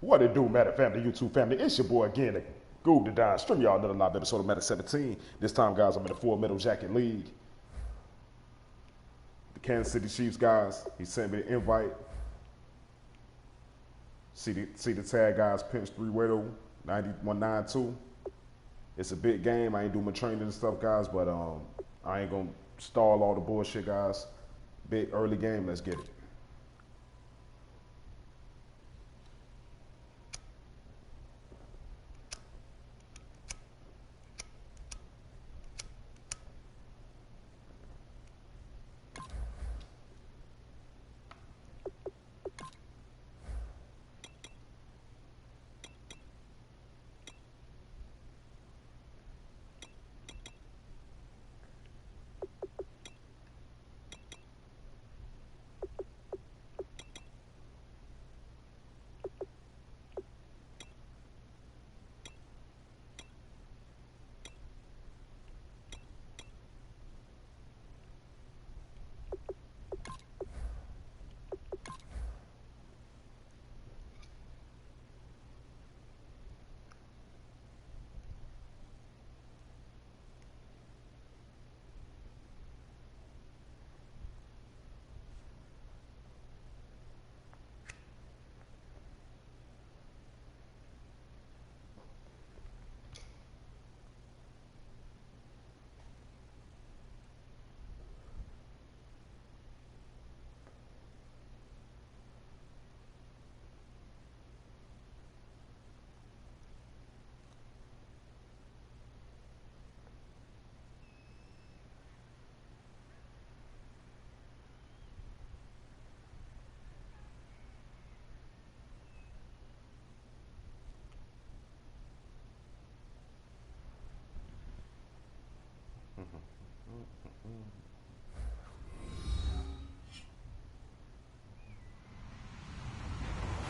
What it do, Madden family, YouTube family? It's your boy again, the Goob the Don. Stream y'all another live episode of Madden 17. This time, guys, I'm in the Full Metal Jacket League. The Kansas City Chiefs, guys. He sent me the invite. See the tag, guys. Pinch 3-way 9192. It's a big game. I ain't doing my training and stuff, guys, but I ain't gonna stall all the bullshit, guys. Big early game. Let's get it.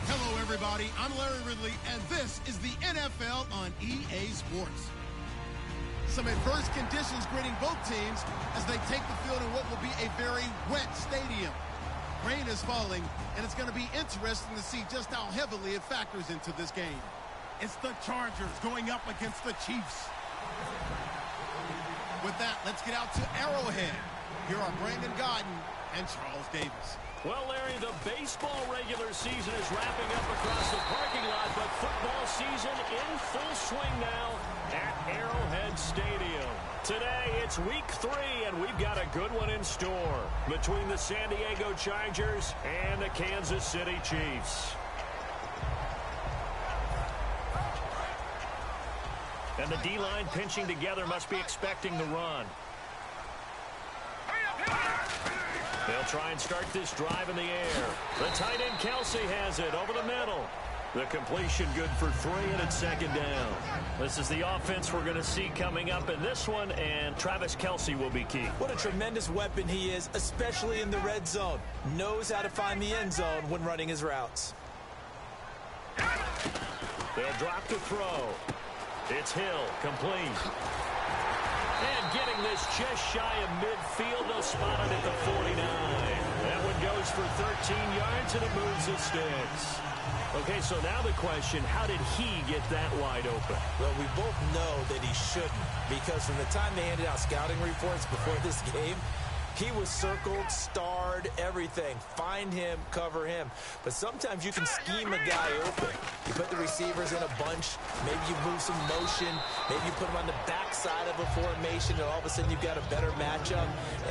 Hello, everybody. I'm Larry Ridley, and this is the NFL on EA Sports. Some adverse conditions greeting both teams as they take the field in what will be a very wet stadium. Rain is falling, and it's going to be interesting to see just how heavily it factors into this game. It's the Chargers going up against the Chiefs. With that, let's get out to Arrowhead. Here are Brandon Godden and Charles Davis. Well, Larry, the baseball regular season is wrapping up across the parking lot, but football season in full swing now at Arrowhead Stadium. Today, it's week 3, and we've got a good one in store between the San Diego Chargers and the Kansas City Chiefs. And the D-line pinching together must be expecting the run. They'll try and start this drive in the air. The tight end Kelsey has it over the middle. The completion good for 3, and it's second down. This is the offense we're going to see coming up in this one, and Travis Kelsey will be key. What a tremendous weapon he is, especially in the red zone. Knows how to find the end zone when running his routes. They'll drop to throw. It's Hill, complete. And getting this just shy of midfield, they'll spot it at the 49. That one goes for 13 yards, and it moves the sticks. Okay, so now the question, how did he get that wide open? Well, we both know that he shouldn't, because from the time they handed out scouting reports before this game, he was circled, starred, everything. Find him, cover him. But sometimes you can scheme a guy open. You put the receivers in a bunch. Maybe you move some motion. Maybe you put them on the backside of a formation, and all of a sudden you've got a better matchup.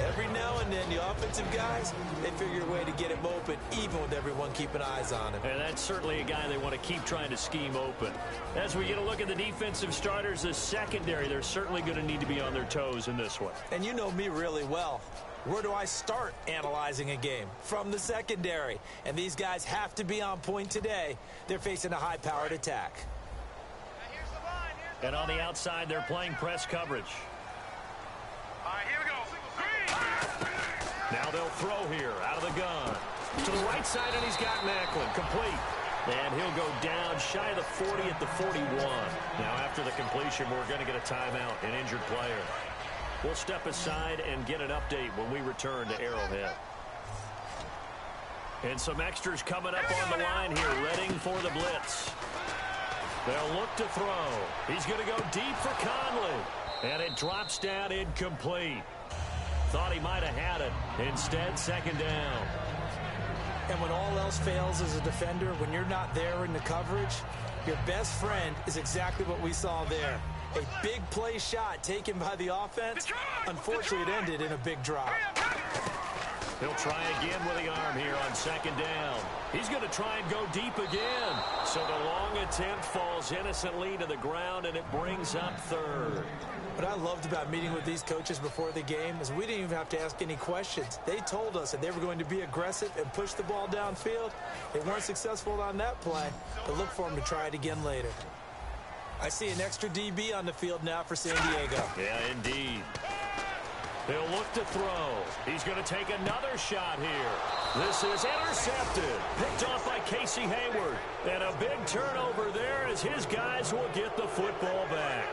Every now and then, the offensive guys, they figure a way to get him open, even with everyone keeping eyes on him. And that's certainly a guy they want to keep trying to scheme open. As we get a look at the defensive starters, the secondary, they're certainly going to need to be on their toes in this one. And you know me really well. Where do I start analyzing a game? From the secondary. And these guys have to be on point today. They're facing a high-powered attack. And on the outside, they're playing press coverage. All right, here we go. Now they'll throw here out of the gun. To the right side, and he's got Macklin. Complete. And he'll go down shy of the 40 at the 41. Now after the completion, we're going to get a timeout, an injured player. We'll step aside and get an update when we return to Arrowhead. And some extras coming up on the line here, readying for the blitz. They'll look to throw. He's going to go deep for Conley. And it drops down incomplete. Thought he might have had it. Instead, second down. And when all else fails as a defender, when you're not there in the coverage, your best friend is exactly what we saw there. A big play shot taken by the offense. Unfortunately, it ended in a big drop. He'll try again with the arm here on second down. He's going to try and go deep again. So the long attempt falls innocently to the ground, and it brings up third. What I loved about meeting with these coaches before the game is we didn't even have to ask any questions. They told us that they were going to be aggressive and push the ball downfield. They weren't successful on that play, but look for them to try it again later. I see an extra DB on the field now for San Diego. Yeah, indeed. He'll look to throw. He's going to take another shot here. This is intercepted. Picked off by Casey Hayward. And a big turnover there as his guys will get the football back.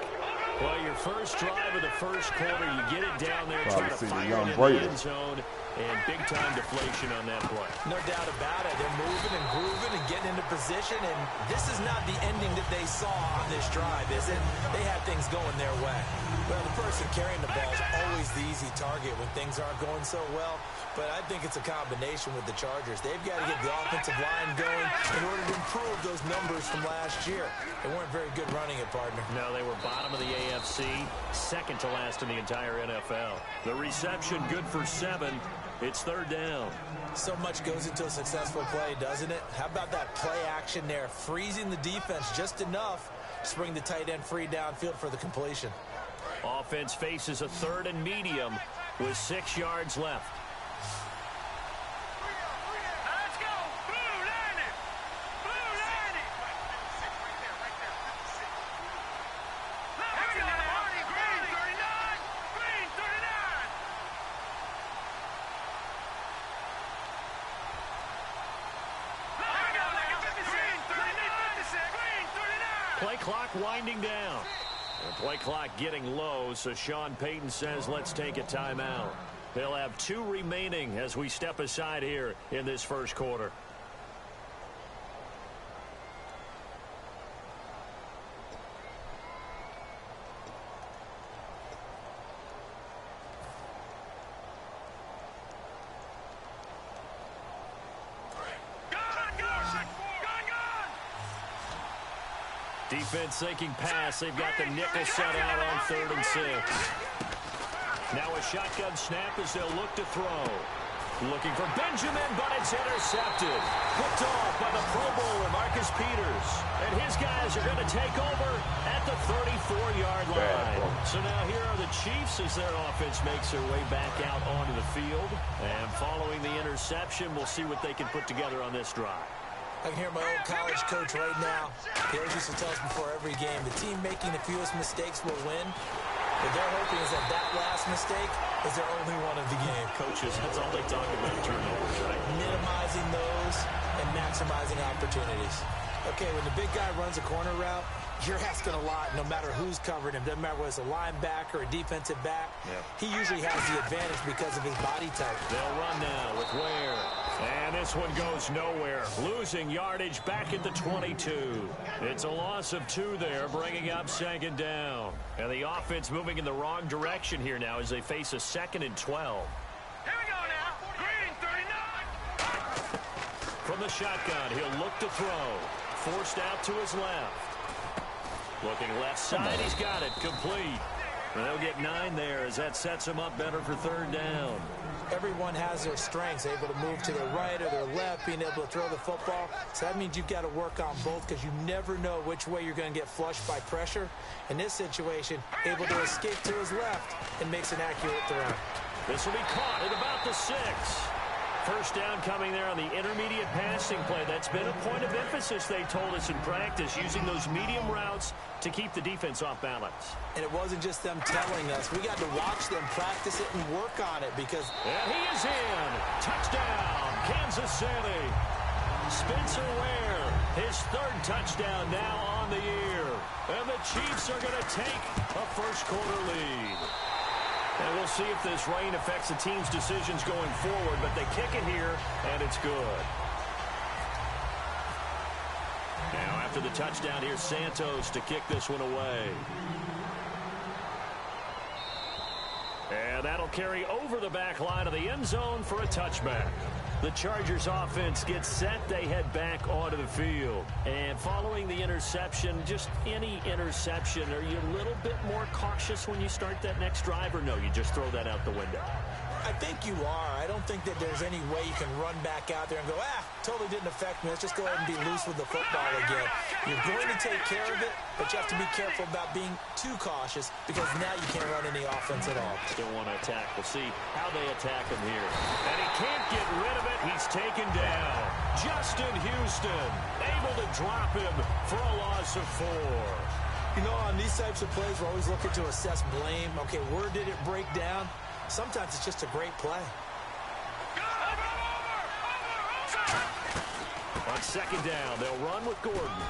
Well, your first drive of the first quarter, you get it down there, try to fire it in the end zone, and big-time deflation on that play. No doubt about it. They're moving and grooving and getting into position, and this is not the ending that they saw on this drive, is it? They had things going their way. Well, the person carrying the ball is always the easy target when things aren't going so well, but I think it's a combination with the Chargers. They've got to get the offensive line going in order to improve those numbers from last year. They weren't very good running it, partner. No, they were bottom of the AFC, second to last in the entire NFL. The reception good for 7. It's third down. So much goes into a successful play, doesn't it? How about that play action there, freezing the defense just enough to bring the tight end free downfield for the completion. Offense faces a third and medium with 6 yards left. Let's go. Blue line it. Blue line it. Let's go. Green 39. Green 39. Let's go. Green 39. Green 39. Play clock winding down. The play clock getting low, so Sean Payton says let's take a timeout. They'll have 2 remaining as we step aside here in this first quarter. Defense sinking pass. They've got the nickel set out on 3rd and 6. Now a shotgun snap as they'll look to throw. Looking for Benjamin, but it's intercepted. Picked off by the Pro Bowler, Marcus Peters. And his guys are going to take over at the 34-yard line. So now here are the Chiefs as their offense makes their way back out onto the field. And following the interception, we'll see what they can put together on this drive. I can hear my old college coach right now. He always used to tell us before every game, the team making the fewest mistakes will win. What they're hoping is that last mistake is their only one of the game. Coaches, that's all they talk about, turnovers, right? Minimizing those and maximizing opportunities. Okay, when the big guy runs a corner route, you're asking a lot no matter who's covering him. Doesn't matter whether it's a linebacker or a defensive back. Yep. He usually has the advantage because of his body type. They'll run now with Ware. And this one goes nowhere. Losing yardage back at the 22. It's a loss of 2 there, bringing up second down. And the offense moving in the wrong direction here now as they face a 2nd and 12. Here we go now. Green 39. From the shotgun, he'll look to throw. Forced out to his left. Looking left side, he's got it. Complete. And they'll get 9 there as that sets him up better for 3rd down. Everyone has their strengths, able to move to their right or their left, being able to throw the football. So that means you've got to work on both because you never know which way you're going to get flushed by pressure. In this situation, able to escape to his left and makes an accurate throw. This will be caught at about the 6. First down coming there on the intermediate passing play. That's been a point of emphasis, they told us in practice, using those medium routes to keep the defense off balance. And it wasn't just them telling us. We got to watch them practice it and work on it because... And he is in. Touchdown, Kansas City. Spencer Ware, his 3rd touchdown now on the year. And the Chiefs are going to take a first quarter lead. And we'll see if this rain affects the team's decisions going forward, but they kick it here, and it's good. after the touchdown. Here's Santos to kick this one away. And that'll carry over the back line of the end zone for a touchback. The Chargers offense gets set. They head back onto the field. And following the interception, just any interception, are you a little bit more cautious when you start that next drive, or no, you just throw that out the window? I think you are. I don't think that there's any way you can run back out there and go, totally didn't affect me. Let's just go ahead and be loose with the football again. You're going to take care of it, but you have to be careful about being too cautious because now you can't run any offense at all. Still want to attack. We'll see how they attack him here. And he can't get rid of it. He's taken down. Justin Houston able to drop him for a loss of 4. You know, on these types of plays, we're always looking to assess blame. Okay, where did it break down? Sometimes it's just a great play. On second down, they'll run with Gordon.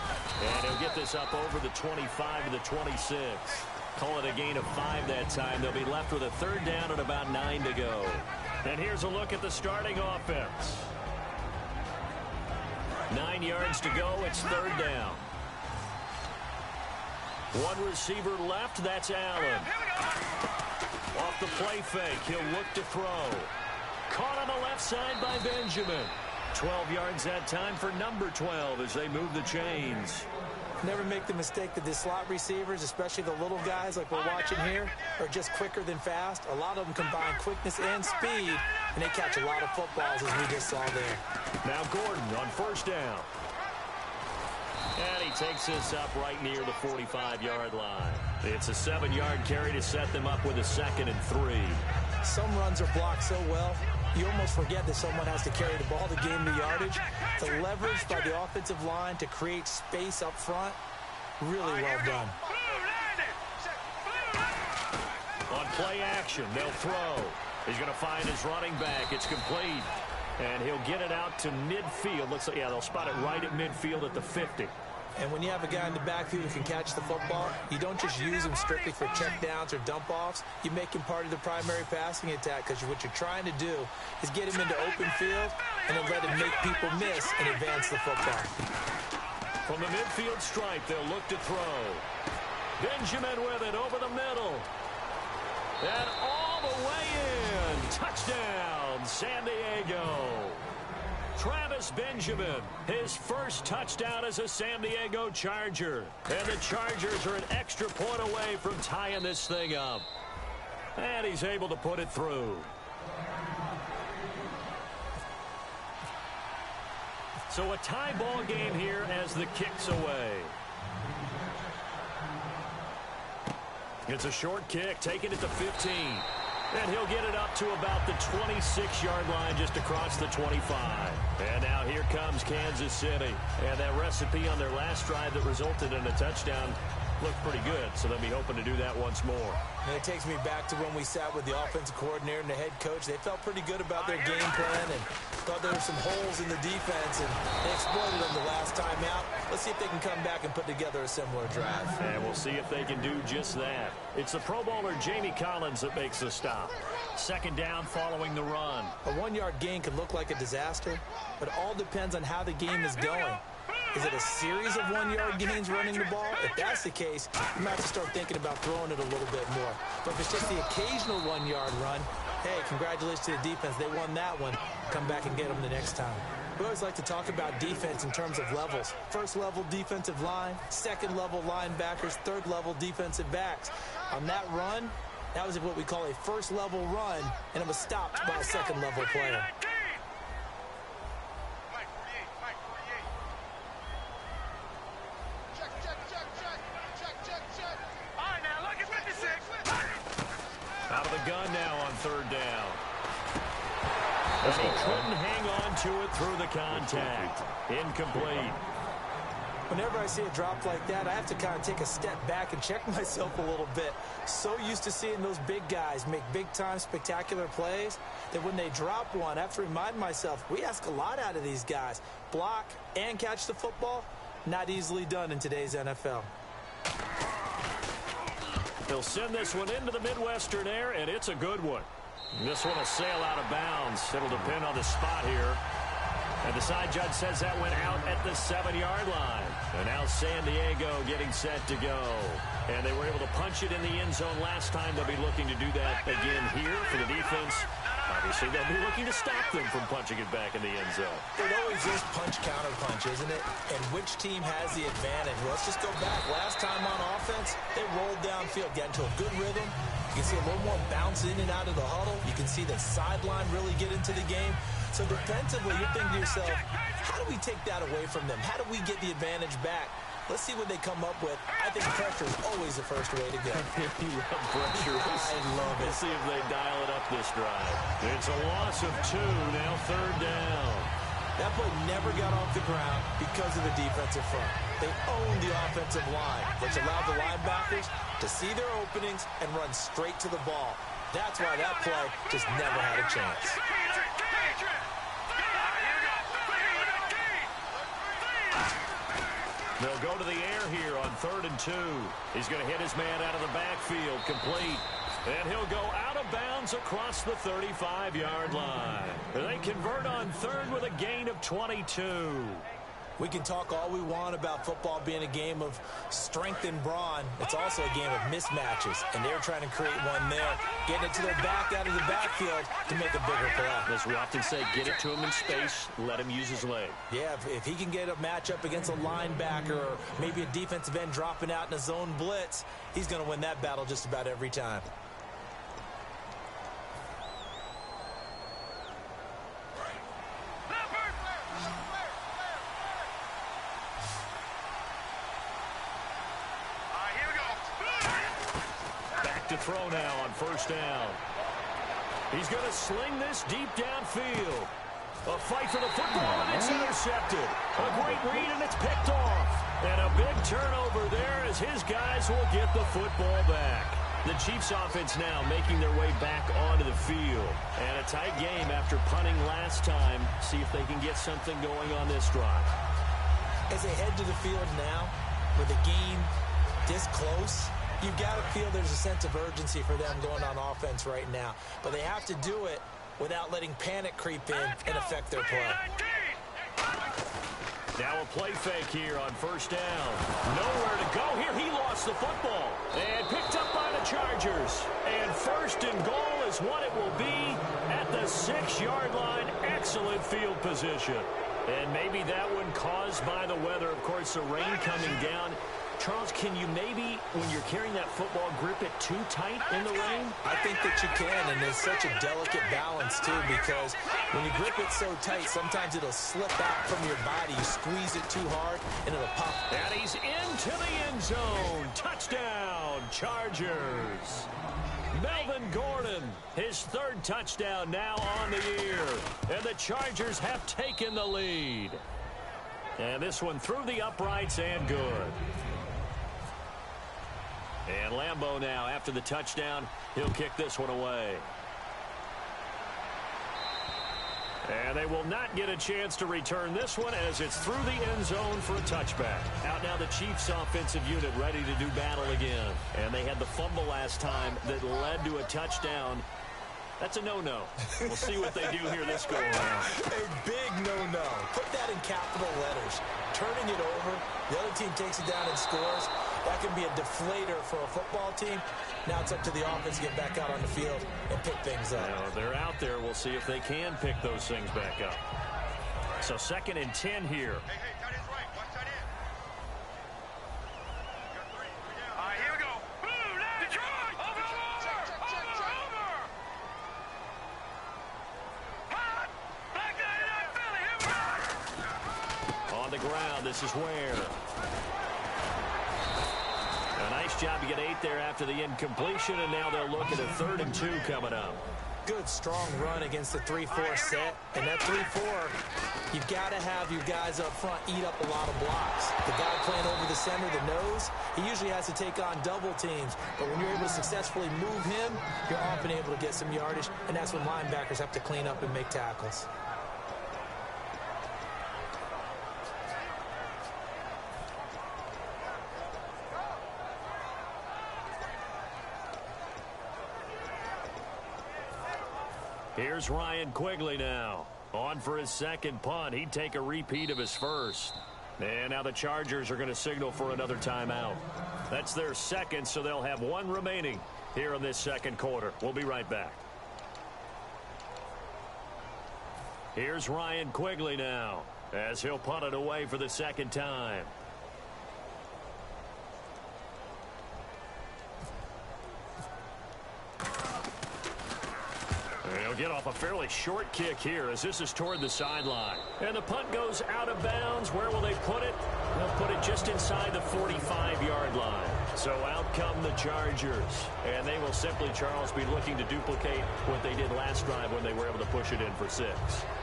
And he'll get this up over the 25 to the 26. Call it a gain of 5 that time. They'll be left with a third down and about 9 to go. And here's a look at the starting offense. 9 yards to go. It's third down. One receiver left. That's Allen. Off the play fake, he'll look to throw. Caught on the left side by Benjamin. 12 yards that time for number 12 as they move the chains. Never make the mistake that the slot receivers, especially the little guys like we're watching here, are just quicker than fast. A lot of them combine quickness and speed, and they catch a lot of footballs as we just saw there. Now Gordon on first down. And he takes this up right near the 45-yard line. It's a 7-yard carry to set them up with a 2nd and 3. Some runs are blocked so well, you almost forget that someone has to carry the ball to gain the yardage. The leverage by the offensive line to create space up front, really well done. On play action, they'll throw. He's going to find his running back. It's complete. And he'll get it out to midfield. Looks like, they'll spot it right at midfield at the 50. And when you have a guy in the backfield who can catch the football, you don't just use him strictly for checkdowns or dump-offs. You make him part of the primary passing attack because what you're trying to do is get him into open field and then let him make people miss and advance the football. From the midfield stripe, they'll look to throw. Benjamin with it over the middle. And all the way in. Touchdown, San Diego. Travis Benjamin, his first touchdown as a San Diego Charger. And the Chargers are an extra point away from tying this thing up. And he's able to put it through. So a tie ball game here as the kick's away. It's a short kick, taking it to 15. And he'll get it up to about the 26-yard line just across the 25. And now here comes Kansas City. And that recipe on their last drive that resulted in a touchdown looked pretty good, so they'll be hoping to do that once more. And it takes me back to when we sat with the offensive coordinator and the head coach. They felt pretty good about their game plan and thought there were some holes in the defense, and they exploited them the last time out. Let's see if they can come back and put together a similar drive. And we'll see if they can do just that. It's the Pro Bowler Jamie Collins that makes the stop. Second down following the run. A 1-yard gain could look like a disaster, but all depends on how the game is going. Is it a series of 1-yard gains running the ball? If that's the case, you might have to start thinking about throwing it a little bit more. But if it's just the occasional 1-yard run, hey, congratulations to the defense. They won that one. Come back and get them the next time. We always like to talk about defense in terms of levels. First level defensive line, second level linebackers, third level defensive backs. On that run, that was what we call a first level run, and it was stopped by a second level player. Out of the gun now on third down. And he couldn't hang on to it through the contact. Incomplete. Whenever I see a drop like that, I have to kind of take a step back and check myself a little bit. So used to seeing those big guys make big-time spectacular plays that when they drop one, I have to remind myself, we ask a lot out of these guys. Block and catch the football, not easily done in today's NFL. They'll send this one into the Midwestern air, and it's a good one. This one will sail out of bounds. It'll depend on the spot here. And the side judge says that went out at the 7-yard line. And now San Diego getting set to go. And they were able to punch it in the end zone last time. They'll be looking to do that again here for the defense. Obviously, they'll be looking to stop them from punching it back in the end zone. It always is punch-counter-punch, isn't it? And which team has the advantage? Well, let's just go back. Last time on offense, they rolled downfield, got into a good rhythm. You can see a little more bounce in and out of the huddle. You can see the sideline really get into the game. So defensively, you're thinking to yourself, how do we take that away from them? How do we get the advantage back? Let's see what they come up with. I think pressure is always the first way to go. You love pressure. I love it. Let's see if they dial it up this drive. It's a loss of 2, now 3rd down. That play never got off the ground because of the defensive front. They owned the offensive line, which allowed the linebackers to see their openings and run straight to the ball. That's why that play just never had a chance. They'll go to the air here on 3rd and 2. He's going to hit his man out of the backfield, complete. And he'll go out of bounds across the 35-yard line. They convert on 3rd with a gain of 22. We can talk all we want about football being a game of strength and brawn. It's also a game of mismatches, and they're trying to create one there, getting it to their back out of the backfield to make a bigger play. As we often say, get it to him in space, let him use his leg. Yeah, if he can get a matchup against a linebacker or maybe a defensive end dropping out in a zone blitz, he's going to win that battle just about every time. To throw now on 1st down. He's going to sling this deep downfield. A fight for the football, and it's intercepted. A great read, and it's picked off. And a big turnover there as his guys will get the football back. The Chiefs offense now making their way back onto the field. And a tight game after punting last time. See if they can get something going on this drive. As they head to the field now, with the game this close, you've got to feel there's a sense of urgency for them going on offense right now. But they have to do it without letting panic creep in and affect their play. Now a play fake here on 1st down. Nowhere to go here. He lost the football. And picked up by the Chargers. And 1st and goal is what it will be at the 6-yard line. Excellent field position. And maybe that one caused by the weather. Of course, the rain coming down. Charles, can you maybe, when you're carrying that football, grip it too tight in the rain? I think that you can, and there's such a delicate balance, too, because when you grip it so tight, sometimes it'll slip out from your body. You squeeze it too hard, and it'll pop. And he's into the end zone. Touchdown, Chargers. Melvin Gordon, his 3rd touchdown now on the year. And the Chargers have taken the lead. And this one through the uprights and good. And Lambeau now, after the touchdown, he'll kick this one away. And they will not get a chance to return this one as it's through the end zone for a touchback. Out now the Chiefs offensive unit ready to do battle again. And they had the fumble last time that led to a touchdown. That's a no-no. We'll see what they do here this go-around. A big no-no. Put that in capital letters. Turning it over, the other team takes it down and scores. That can be a deflator for a football team. Now it's up to the offense to get back out on the field and pick things up. Now, they're out there. We'll see if they can pick those things back up. So 2nd and 10 here. Hey, tight end's right. Watch tight end. Got 3. Down. All right, here we go. Blue, left, Detroit. Over. Hot. Black 99 Philly. Here we go. On the ground, this is Ware. A nice job to get 8 there after the incompletion, and now they'll look at a 3rd and 2 coming up. Good, strong run against the 3-4 set. And that 3-4, you've got to have your guys up front eat up a lot of blocks. The guy playing over the center, the nose, he usually has to take on double teams. But when you're able to successfully move him, you're often able to get some yardage, and that's when linebackers have to clean up and make tackles. Here's Ryan Quigley now On for his second punt. He'd take a repeat of his first. And now the Chargers are going to signal for another timeout. That's their second, so they'll have one remaining here in this second quarter. We'll be right back. Here's Ryan Quigley now, as he'll punt it away for the second time. He'll get off a fairly short kick here as this is toward the sideline. And the punt goes out of bounds. Where will they put it? They'll put it just inside the 45-yard line. So out come the Chargers. And they will simply, Charles, be looking to duplicate what they did last drive when they were able to push it in for 6.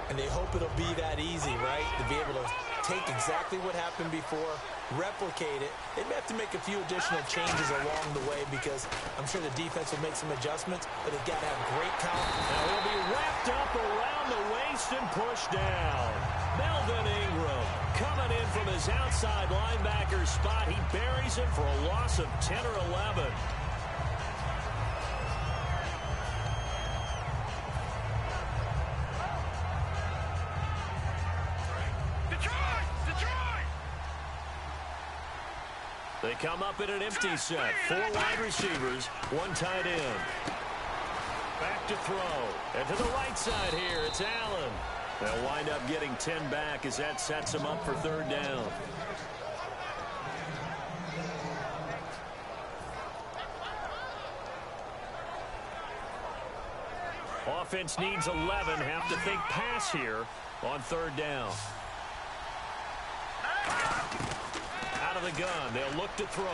And they hope it'll be that easy, right? To be able to take exactly what happened before, replicate it. They may have to make a few additional changes along the way because I'm sure the defense will make some adjustments, but they've got to have great count. Now he'll be wrapped up around the waist and pushed down. Melvin Ingram coming in from his outside linebacker spot. He buries him for a loss of 10 or 11. They come up in an empty set. 4 wide receivers, 1 tight end. Back to throw. And to the right side here, it's Allen. They'll wind up getting 10 back as that sets them up for 3rd down. Offense needs 11. Have to think pass here on 3rd down. Out of the gun. They'll look to throw.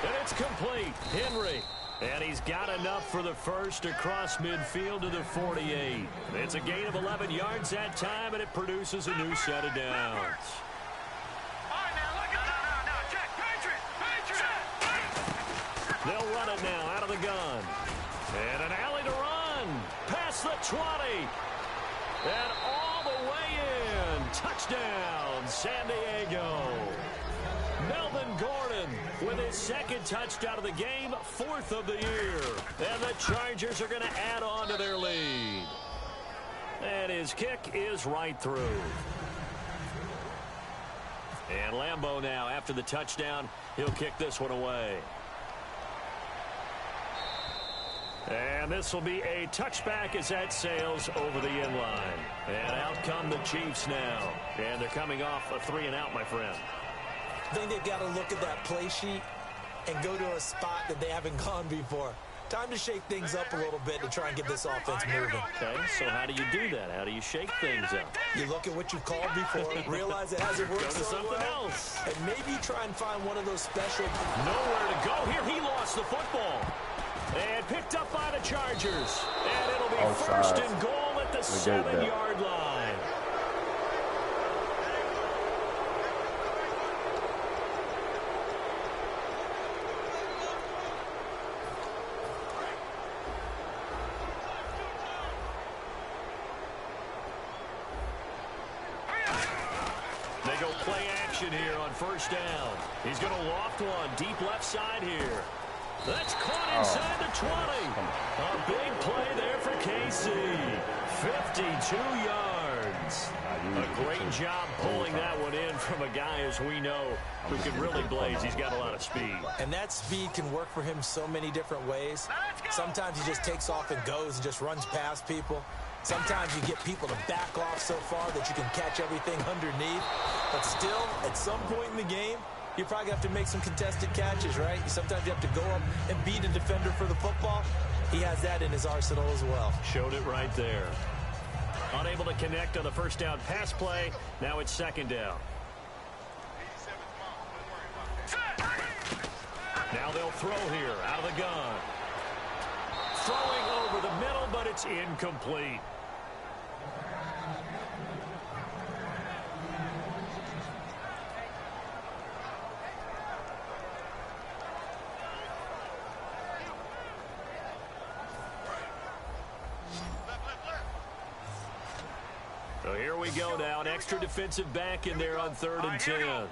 And it's complete. Henry. And he's got enough for the first across midfield to the 48. It's a gain of 11 yards that time, and it produces a new set of downs. They'll run it now out of the gun. And an alley to run. Past the 20. And all the way in. Touchdown, San Diego. Melvin Gordon with his 2nd touchdown of the game, 4th of the year. And the Chargers are going to add on to their lead. And his kick is right through. And Lambeau now, after the touchdown, he'll kick this one away. And this will be a touchback as that sails over the end line. And out come the Chiefs now. And they're coming off a 3-and-out, my friend. I think they've got to look at that play sheet and go to a spot that they haven't gone before. Time to shake things up a little bit to try and get this offense moving. Okay, so how do you do that? How do you shake things up? You look at what you've called before, realize it hasn't worked Go to so something well, else. and maybe try and find one of those special. Nowhere to go here. He lost the football. And picked up by the Chargers. And it'll be first and goal at the 7-yard line. They go play action here on 1st down. He's going to loft one deep left side here. That's caught inside the 20. A big play there for KC. 52 yards. A great job pulling that one in from a guy, as we know, who can really blaze. He's got a lot of speed. And that speed can work for him so many different ways. Sometimes he just takes off and goes and just runs past people. Sometimes you get people to back off so far that you can catch everything underneath. But still, at some point in the game, you probably have to make some contested catches, right? Sometimes you have to go up and beat a defender for the football. He has that in his arsenal as well. Showed it right there. Unable to connect on the 1st down pass play. Now it's 2nd down. Now they'll throw here out of the gun. Throwing over the middle, but it's incomplete. So here we go now. An extra defensive back in there on 3rd and 10.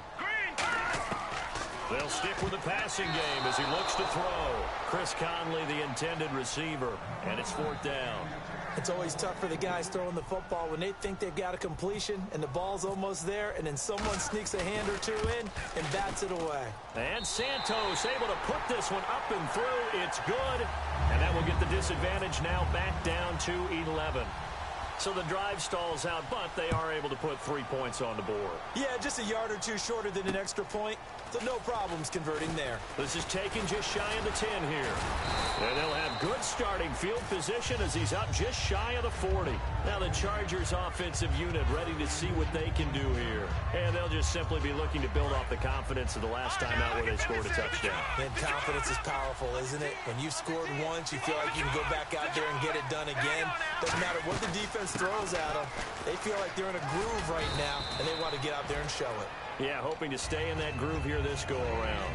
They'll stick with the passing game as he looks to throw. Chris Conley, the intended receiver, and it's 4th down. It's always tough for the guys throwing the football when they think they've got a completion and the ball's almost there, and then someone sneaks a hand or two in and bats it away. And Santos able to put this one up and through. It's good. And that will get the disadvantage now back down to 11. So the drive stalls out, but they are able to put 3 points on the board. Yeah, just a yard or two shorter than an extra point. So no problems converting there. This is taken just shy of the 10 here. And they'll have good starting field position as he's up just shy of the 40. Now the Chargers offensive unit ready to see what they can do here. And they'll just simply be looking to build off the confidence of the last time out where they scored a touchdown. And confidence is powerful, isn't it? When you've scored once, you feel like you can go back out there and get it done again. Doesn't matter what the defense throws at them. They feel like they're in a groove right now, and they want to get out there and show it. Yeah, hoping to stay in that groove here this go-around.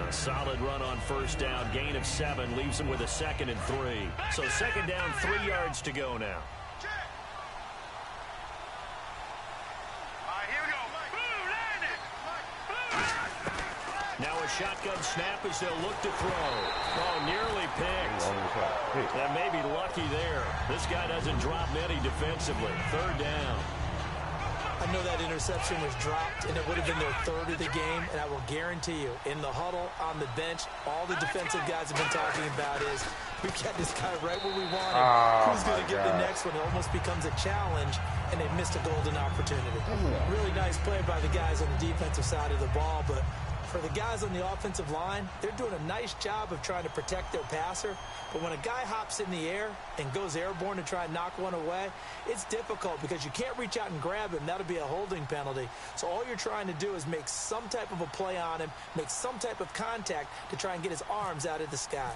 A solid run on 1st down, gain of 7, leaves them with a 2nd and 3. So 2nd down, 3 yards to go now. Here we go. Blue, landing. Blue. Now a shotgun snap as they'll look to throw. Oh, nearly picked. That may be lucky there. This guy doesn't drop many defensively. 3rd down. I know that interception was dropped, and it would have been their 3rd of the game, and I will guarantee you, in the huddle, on the bench, all the defensive guys have been talking about is, we've got this guy right where we want him. Who's going to get the next one? It almost becomes a challenge, and they missed a golden opportunity. Really nice play by the guys on the defensive side of the ball, but for the guys on the offensive line, they're doing a nice job of trying to protect their passer. But when a guy hops in the air and goes airborne to try and knock one away, it's difficult because you can't reach out and grab him. That'll be a holding penalty. So all you're trying to do is make some type of a play on him, make some type of contact to try and get his arms out of the sky.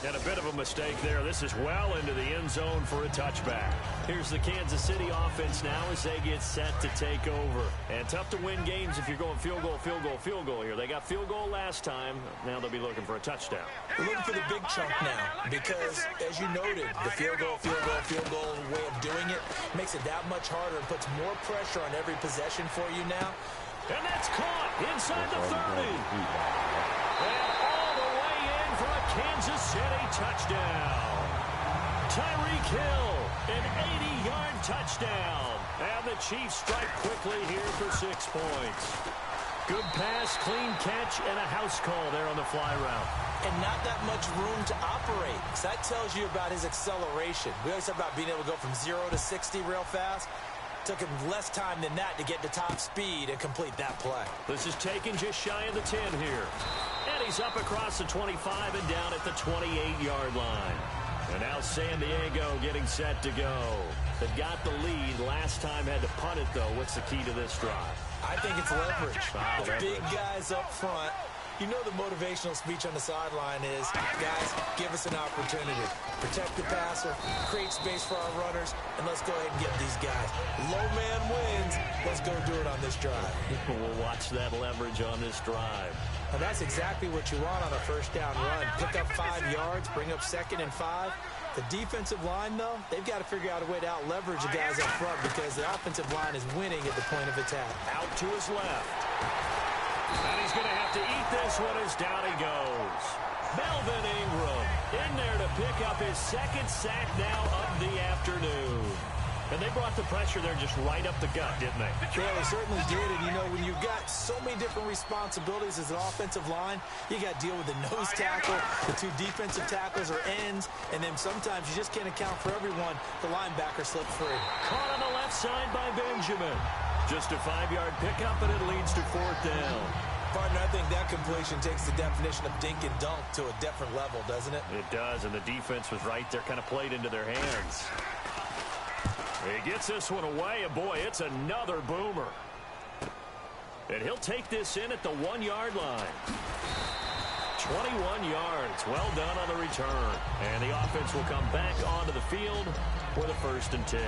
And a bit of a mistake there. This is well into the end zone for a touchback. Here's the Kansas City offense now as they get set to take over. And tough to win games if you're going field goal, field goal, field goal here. They got field goal last time. Now they'll be looking for a touchdown. We're looking for the big chunk now because, as you noted, the field goal way of doing it makes it that much harder and puts more pressure on every possession for you now. And that's caught inside the 30. And all the way in for a Kansas City touchdown. Tyreek Hill, an 80-yard touchdown. And the Chiefs strike quickly here for 6 points. Good pass, clean catch, and a house call there on the fly route. And not that much room to operate. So that tells you about his acceleration. We always talk about being able to go from 0 to 60 real fast. Took him less time than that to get to top speed and complete that play. This is taken just shy of the 10 here. And he's up across the 25 and down at the 28-yard line. And now San Diego getting set to go. They've got the lead. Last time had to punt it, though. What's the key to this drive? I think it's leverage. The big guys up front. You know the motivational speech on the sideline is, guys, give us an opportunity. Protect the passer, create space for our runners, and let's go ahead and get these guys. Low man wins. Let's go do it on this drive. We'll watch that leverage on this drive. And that's exactly what you want on a first down run. Pick up 5 yards, bring up 2nd and 5. The defensive line, though, they've got to figure out a way to out-leverage the guys up front because the offensive line is winning at the point of attack. Out to his left. And he's going to have to eat this one as down he goes. Melvin Ingram in there to pick up his 2nd sack now of the afternoon. And they brought the pressure there just right up the gut, didn't they? Yeah, they certainly did. And, you know, when you've got so many different responsibilities as an offensive line, you got to deal with the nose tackle, the 2 defensive tackles or ends, and then sometimes you just can't account for everyone. The linebacker slipped free. Caught on the left side by Benjamin. Just a 5-yard pickup, and it leads to 4th down. Partner, I think that completion takes the definition of dink and dunk to a different level, doesn't it? It does, and the defense was right there, kind of played into their hands. He gets this one away, and boy, it's another boomer. And he'll take this in at the 1-yard line. 21 yards. Well done on the return. And the offense will come back onto the field for the 1st and 10.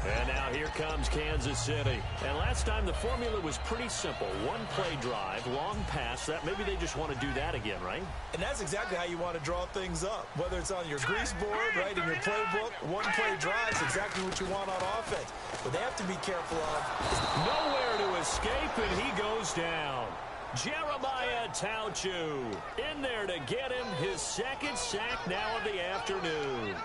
And now here comes Kansas City. And last time the formula was pretty simple. One play drive, long pass. That maybe they just want to do that again, right? And that's exactly how you want to draw things up. Whether it's on your grease board, right, in your playbook, one play drive is exactly what you want on offense. But they have to be careful of. Nowhere to escape, and he goes down. Jeremiah Tauchu in there to get him his second sack now of the afternoon.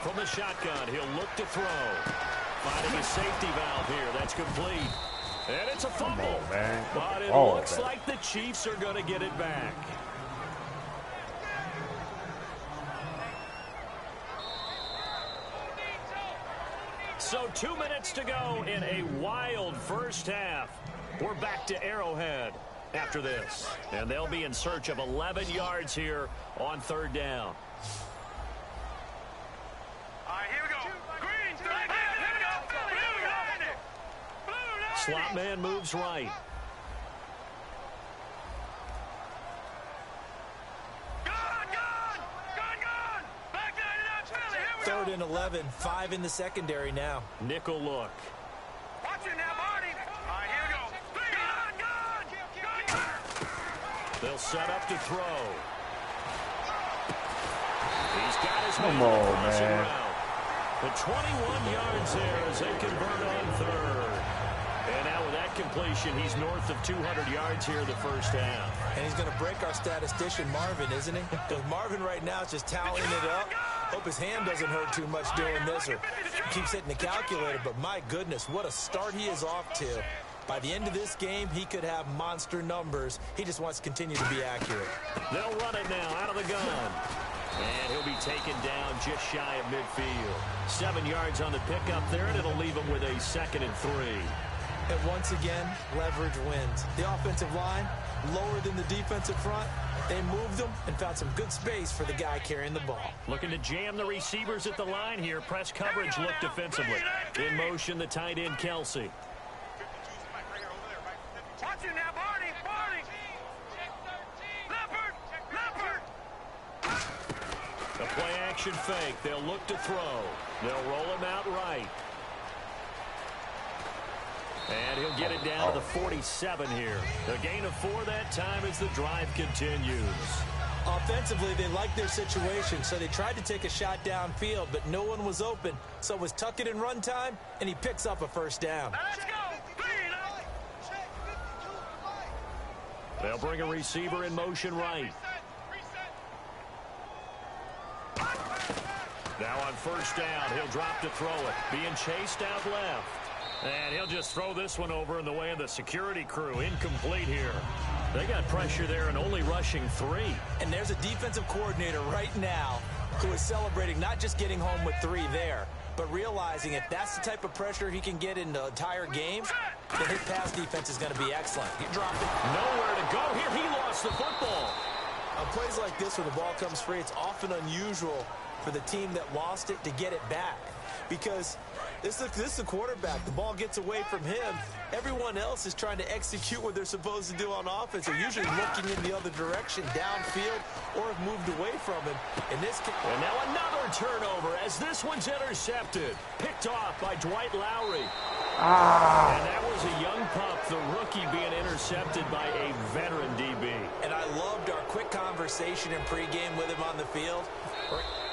From the shotgun, he'll look to throw. Finding a safety valve here. That's complete. And it's a fumble. Man. But it looks like the Chiefs are going to get it back. So 2 minutes to go in a wild first half. We're back to Arrowhead after this. And they'll be in search of 11 yards here on third down. Slot man moves right. Third and 11, 5 in the secondary now. Nickel look. Watch it now, Marty. All right, here we go. They'll set up to throw. He's got his Come man on, crossing man. route. The 21 yards there as they convert on third. And now with that completion, he's north of 200 yards here in the first half. And he's going to break our statistician, Marvin, isn't he? Because Marvin right now is just tallying it up. Hope his hand doesn't hurt too much doing this or keeps hitting the calculator. But my goodness, what a start he is off to. By the end of this game, he could have monster numbers. He just wants to continue to be accurate. They'll run it now out of the gun. And he'll be taken down just shy of midfield. 7 yards on the pickup there, and it'll leave him with a 2nd and 3. And once again, leverage wins. The offensive line, lower than the defensive front. They moved them and found some good space for the guy carrying the ball. Looking to jam the receivers at the line here. Press coverage look defensively. In motion, the tight end, Kelsey. Watch it now, Marty. Marty. Leopard. A play-action fake. They'll look to throw. They'll roll him out right. And he'll get it down to the 47 here. A gain of 4 that time as the drive continues. Offensively, they liked their situation, so they tried to take a shot downfield, but no one was open. So it was tuck it in run time, and he picks up a first down. Let's go. They'll bring a receiver in motion right. Now on first down, he'll drop to throw it. Being chased out left. And he'll just throw this one over in the way of the security crew. Incomplete here. They got pressure there and only rushing 3. And there's a defensive coordinator right now who is celebrating not just getting home with 3 there, but realizing if that's the type of pressure he can get in the entire game, then his pass defense is going to be excellent. He dropped it. Nowhere to go here. He lost the football. On plays like this where the ball comes free, it's often unusual for the team that lost it to get it back. Because this is the quarterback. The ball gets away from him. Everyone else is trying to execute what they're supposed to do on offense. They're usually looking in the other direction, downfield, or have moved away from him. In this case, and now another turnover as this one's intercepted. Picked off by Dwight Lowry. And that was a young pup, the rookie, being intercepted by a veteran DB. And I loved our quick conversation in pregame with him on the field.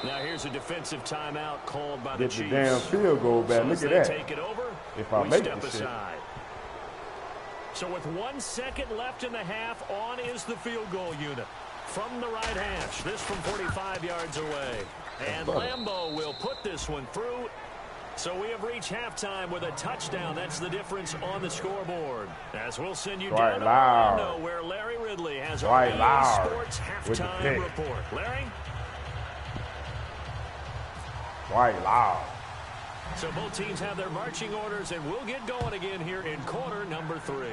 Now here's a defensive timeout called by the Get the Chiefs. damn field goal back. So Look as at they that. take it over, If I we make step this shit. aside. So with 1 second left in the half, on is the field goal unit. From the right hash, this from 45 yards away. And Lambeau will put this one through. So we have reached halftime with a touchdown. That's the difference on the scoreboard. As we'll send you down to Orlando, where Larry Ridley has our EA Sports halftime report. Larry? Dwight Lowry. So both teams have their marching orders, and we'll get going again here in quarter number 3.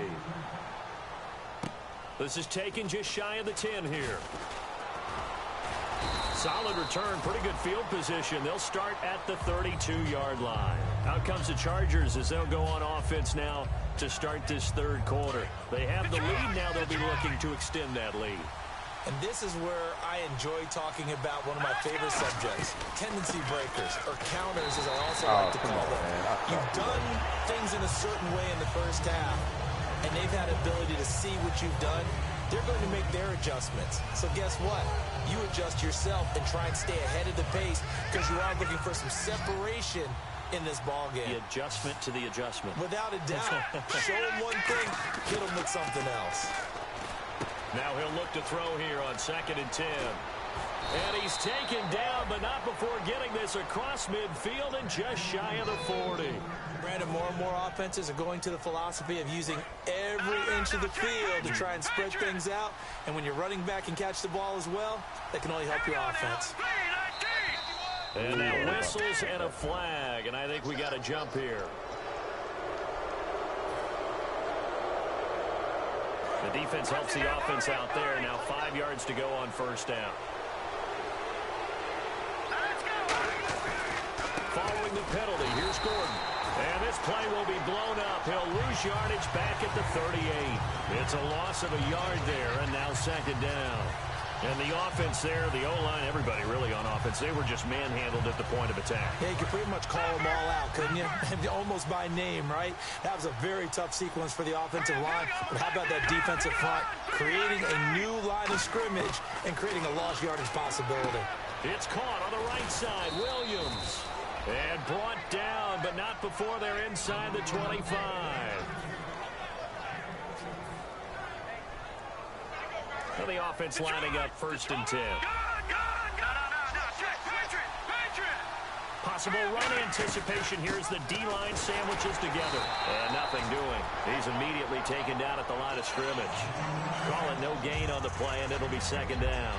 This is taken just shy of the 10 here. Solid return, pretty good field position. They'll start at the 32-yard line. Out comes the Chargers as they'll go on offense now to start this third quarter. They have the lead now. They'll be looking to extend that lead. And this is where I enjoy talking about one of my favorite subjects, tendency breakers, or counters, as I also like to call them. You've done things in a certain way in the first half, and they've had ability to see what you've done. They're going to make their adjustments. So guess what? You adjust yourself and try and stay ahead of the pace because you are looking for some separation in this ball game. The adjustment to the adjustment. Without a doubt. Show him one thing, hit him with something else. Now he'll look to throw here on 2nd and 10. And he's taken down, but not before getting this across midfield and just shy of the 40. Brandon, more and more offenses are going to the philosophy of using every inch of the field to try and spread things out. And when you're running back and catch the ball as well, that can only help your offense. And now whistles and a flag, and I think we got a jump here. The defense helps the offense out there. Now 5 yards to go on first down. Following the penalty, here's Gordon. And this play will be blown up. He'll lose yardage back at the 38. It's a loss of a yard there, and now 2nd down. And the offense there, the O-line, everybody really on offense, they were just manhandled at the point of attack. Yeah, you could pretty much call them all out, couldn't you? Almost by name, right? That was a very tough sequence for the offensive line. But how about that defensive front? Creating a new line of scrimmage and creating a lost yardage possibility. It's caught on the right side. Williams. And brought down, but not before they're inside the 25. Now the offense lining up 1st and 10. Possible run anticipation. Here's the D-line sandwiches together. And nothing doing. He's immediately taken down at the line of scrimmage. Calling no gain on the play, and it'll be 2nd down.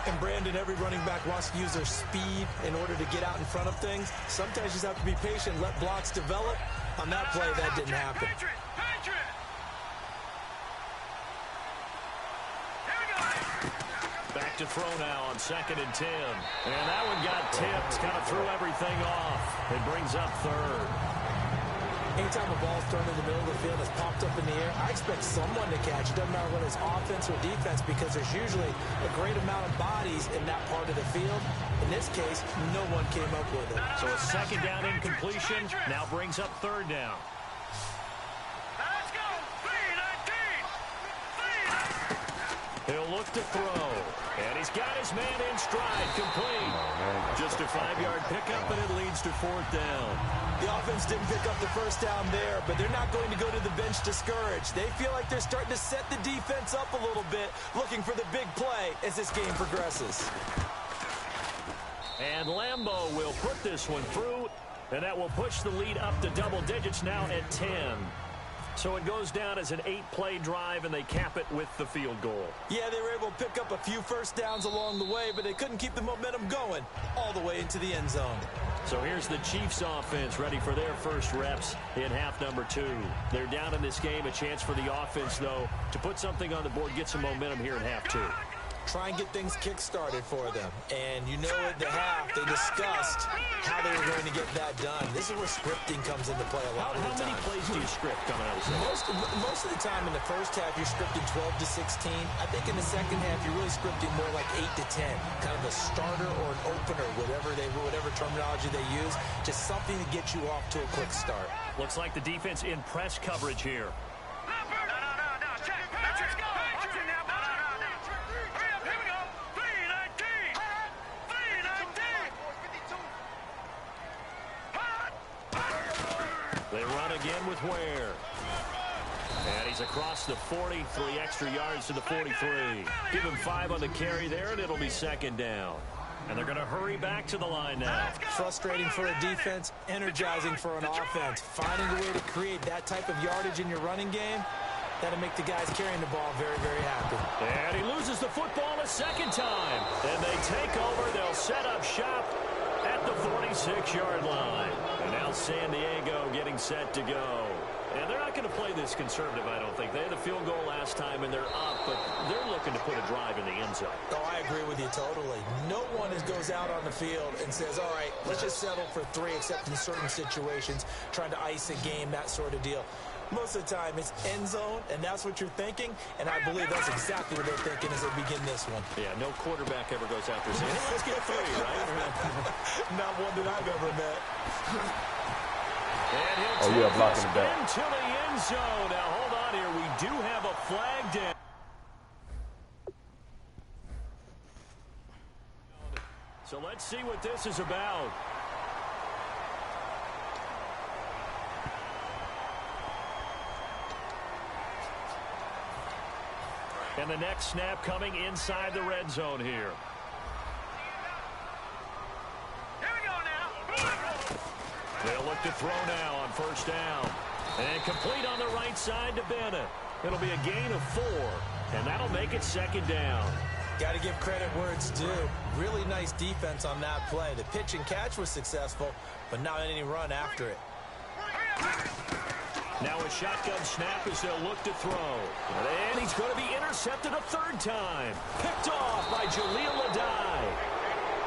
And Brandon, every running back wants to use their speed in order to get out in front of things. Sometimes you just have to be patient, let blocks develop. On that play, that didn't happen. Back to throw now on 2nd and 10. And that one got tipped, kind of threw everything off. It brings up 3rd. Anytime a ball's thrown in the middle of the field, it's popped up in the air, I expect someone to catch. It doesn't matter whether it's offense or defense because there's usually a great amount of bodies in that part of the field. In this case, no one came up with it. So a 2nd down incompletion now brings up 3rd down. He'll look to throw. And he's got his man in stride, complete. Just a 5-yard pickup, and it leads to 4th down. The offense didn't pick up the first down there, but they're not going to go to the bench discouraged. They feel like they're starting to set the defense up a little bit, looking for the big play as this game progresses. And Lambeau will put this one through, and that will push the lead up to double digits now at 10. So it goes down as an 8-play drive, and they cap it with the field goal. Yeah, they were able to pick up a few first downs along the way, but they couldn't keep the momentum going all the way into the end zone. So here's the Chiefs offense ready for their first reps in half number 2. They're down in this game. A chance for the offense, though, to put something on the board, get some momentum here in half 2. Try and get things kick-started for them. And you know at the half, they discussed how they were going to get that done. This is where scripting comes into play a lot of the time. How many plays do you script coming out of the second? Most of the time in the first half, you're scripting 12 to 16. I think in the second half, you're really scripting more like 8 to 10. Kind of a starter or an opener, whatever terminology they use. Just something to get you off to a quick start. Looks like the defense in press coverage here. They run again with Ware. And he's across the 40, 3 extra yards to the 43. Give him 5 on the carry there, and it'll be 2nd down. And they're going to hurry back to the line now. Frustrating for a defense, energizing for an offense. Finding a way to create that type of yardage in your running game, that'll make the guys carrying the ball very, very happy. And he loses the football a 2nd time. And they take over. They'll set up shop at the 46-yard line. And now San Diego getting set to go. And they're not going to play this conservative, I don't think. They had a field goal last time, and they're up, but they're looking to put a drive in the end zone. Oh, I agree with you totally. No one goes out on the field and says, all right, let's just settle for 3, except in certain situations, trying to ice a game, that sort of deal. Most of the time, it's end zone, and that's what you're thinking, and I believe that's exactly what they're thinking as they begin this one. Yeah, no quarterback ever goes out there saying, hey, let's get 3, right? Not one that I've ever met. And he'll yeah, blocking the back. into the end zone. Now, hold on here. We do have a flag down. So let's see what this is about. And the next snap coming inside the red zone here. They'll look to throw now on first down. And complete on the right side to Bennett. It'll be a gain of 4, and that'll make it second down. Got to give credit where it's due. Really nice defense on that play. The pitch and catch was successful, but not any run after it. Now a shotgun snap as they'll look to throw. And he's going to be intercepted a 3rd time. Picked off by Jaleel Adai.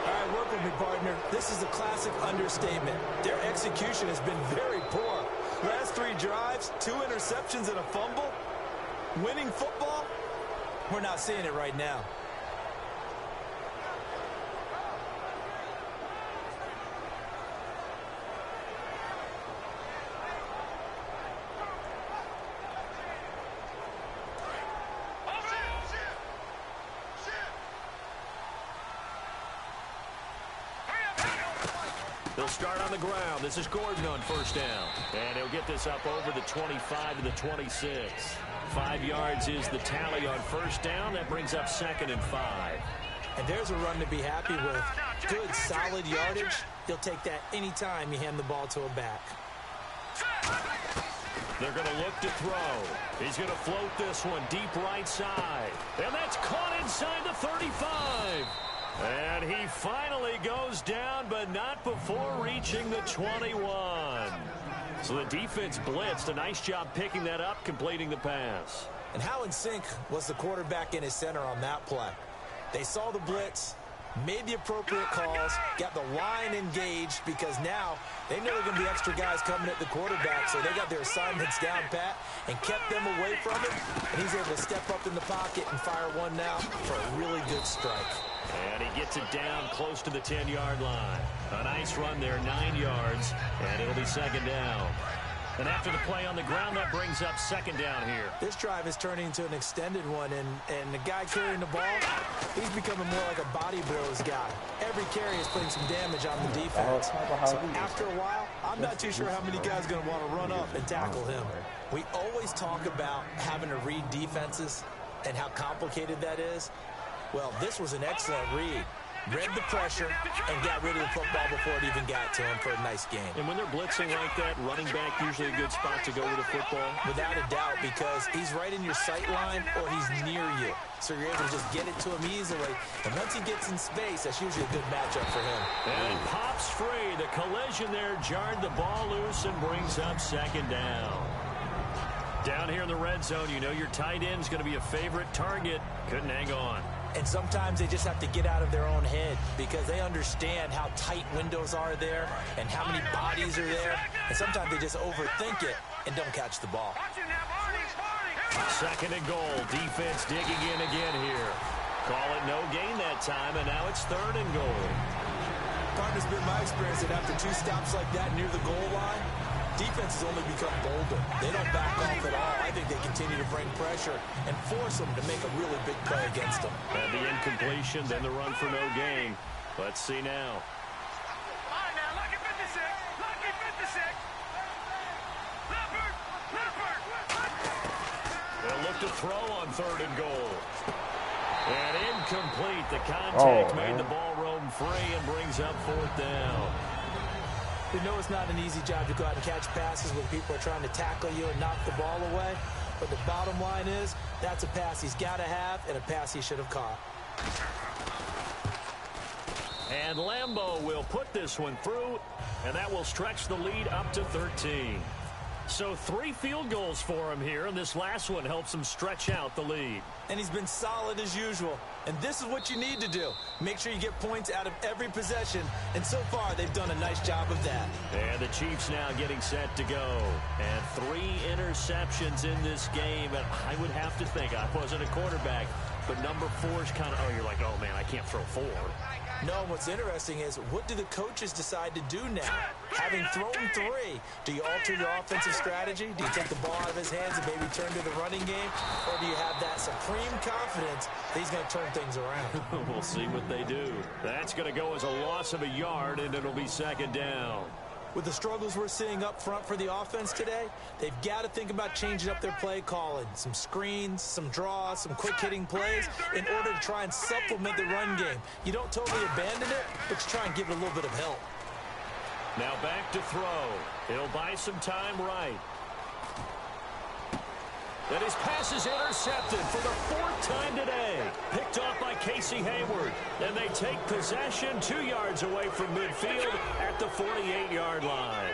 All right, work with me, partner. This is a classic understatement. Their execution has been very poor. Last 3 drives, 2 interceptions and a fumble. Winning football? We're not seeing it right now. They'll start on the ground. This is Gordon on first down. And he'll get this up over the 25 to the 26. 5 yards is the tally on first down. That brings up 2nd and 5. And there's a run to be happy with. Good, solid yardage. You'll take that anytime you hand the ball to a back. They're going to look to throw. He's going to float this one deep right side. And that's caught inside the 35. And he finally goes down, but not before reaching the 21. So the defense blitzed. A nice job picking that up, completing the pass. And how in sync was the quarterback in his center on that play? They saw the blitz, made the appropriate calls, got the line engaged, because now they know there are going to be extra guys coming at the quarterback, so they got their assignments down pat and kept them away from him. And he's able to step up in the pocket and fire one now for a really good strike. And he gets it down close to the 10-yard line. A nice run there, 9 yards, and it'll be second down. And after the play on the ground, that brings up second down here. This drive is turning into an extended one, and the guy carrying the ball, he's becoming more like a body blows guy. Every carry is putting some damage on the defense. So after a while, I'm not too sure how many guys are going to want to run up and tackle him. We always talk about having to read defenses and how complicated that is. Well, this was an excellent read. Read the pressure and got rid of the football before it even got to him for a nice game. And when they're blitzing like that, running back usually a good spot to go with the football? Without a doubt, because he's right in your sight line or he's near you. So you're able to just get it to him easily. And once he gets in space, that's usually a good matchup for him. And it pops free. The collision there jarred the ball loose and brings up second down. Down here in the red zone, you know your tight end's going to be a favorite target. Couldn't hang on. And sometimes they just have to get out of their own head because they understand how tight windows are there and how many bodies are there. And sometimes they just overthink it and don't catch the ball. Second and goal. Defense digging in again here. Call it no gain that time, and now it's third and goal. Partner's been my experience that after 2 stops like that near the goal line, defenses only become bolder. They don't back off at all. I think they continue to bring pressure and force them to make a really big play against them. And the incompletion, then the run for no gain. Let's see now. All right, now, lucky 56. Lucky 56. Leopard. They'll look to throw on third and goal. And incomplete. The contact made the ball roam free and brings up fourth down. We know it's not an easy job to go out and catch passes when people are trying to tackle you and knock the ball away. But the bottom line is, that's a pass he's got to have and a pass he should have caught. And Lambeau will put this one through, and that will stretch the lead up to 13. So 3 field goals for him here, and this last one helps him stretch out the lead. And he's been solid as usual. And this is what you need to do. Make sure you get points out of every possession. And so far, they've done a nice job of that. And the Chiefs now getting set to go. And 3 interceptions in this game. And I would have to think, I wasn't a quarterback, but number 4 is kind of, oh, you're like, oh, man, I can't throw 4. No, what's interesting is, what do the coaches decide to do now? Having thrown 3, do you alter your offensive strategy? Do you take the ball out of his hands and maybe turn to the running game? Or do you have that supreme confidence that he's going to turn things around? We'll see what they do. That's going to go as a loss of a yard, and it'll be second down. With the struggles we're seeing up front for the offense today, they've got to think about changing up their play calling. Some screens, some draws, some quick-hitting plays in order to try and supplement the run game. You don't totally abandon it, but you try and give it a little bit of help. Now back to throw. He'll buy some time right. And his pass is intercepted for the 4th time today. Picked off by Casey Hayward. And they take possession 2 yards away from midfield at the 48-yard line.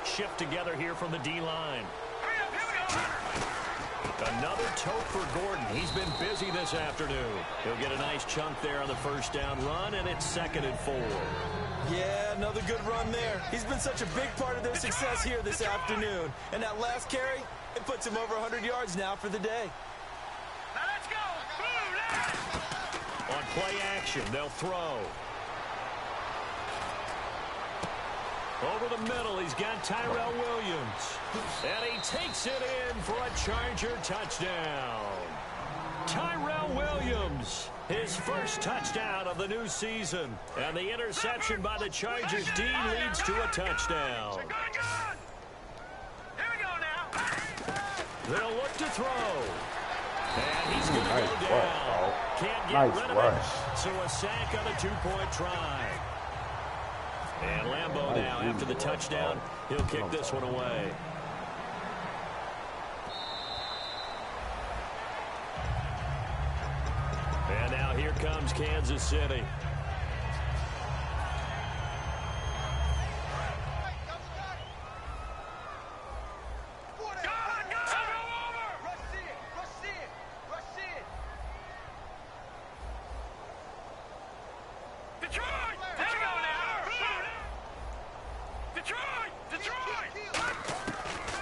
Shift together here from the D-line. Another tote for Gordon. He's been busy this afternoon. He'll get a nice chunk there on the first down run, and it's 2nd and 4. Yeah, another good run there. He's been such a big part of their success here this afternoon. And that last carry, it puts him over 100 yards now for the day. Now let's go. Blue line. On play action, they'll throw. Over the middle, he's got Tyrell Williams. And he takes it in for a Charger touchdown. Tyrell Williams, his first touchdown of the new season. And the interception by the Chargers D leads to a touchdown. Here we go now. They'll look to throw. And he's going to Nice go rush, down. dog. Can't get Nice rid of rush. it. So a sack on a 2-point try. And Lambeau now, after the touchdown, he'll kick this one away. And now here comes Kansas City.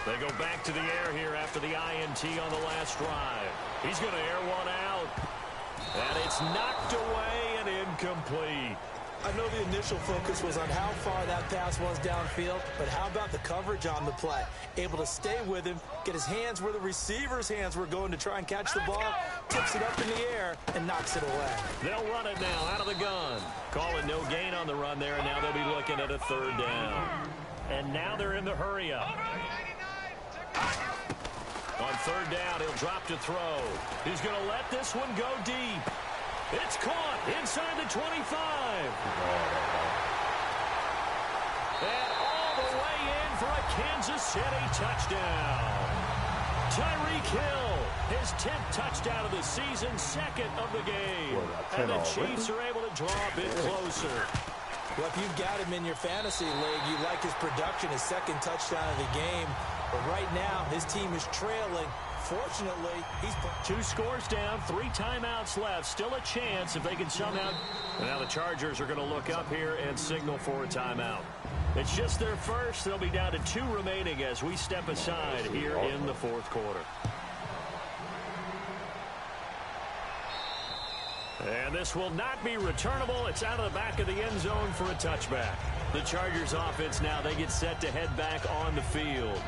They go back to the air here after the INT on the last drive. He's going to air one out. And it's knocked away and incomplete. I know the initial focus was on how far that pass was downfield, but how about the coverage on the play? Able to stay with him, get his hands where the receiver's hands were going to try and catch the ball, tips it up in the air, and knocks it away. They'll run it now out of the gun. Call it no gain on the run there, and now they'll be looking at a 3rd down. And now they're in the hurry-up. On 3rd down, he'll drop to throw. He's going to let this one go deep. It's caught inside the 25. And all the way in for a Kansas City touchdown. Tyreek Hill, his 10th touchdown of the season, 2nd of the game. And the Chiefs are able to draw a bit closer. Well, if you've got him in your fantasy league, you like his production, his 2nd touchdown of the game. But right now, his team is trailing. Fortunately, he's 2 scores down, 3 timeouts left. Still a chance if they can somehow. Now the Chargers are going to look up here and signal for a timeout. It's just their first. They'll be down to 2 remaining as we step aside here in the 4th quarter. And this will not be returnable. It's out of the back of the end zone for a touchback. The Chargers offense now, they get set to head back on the field.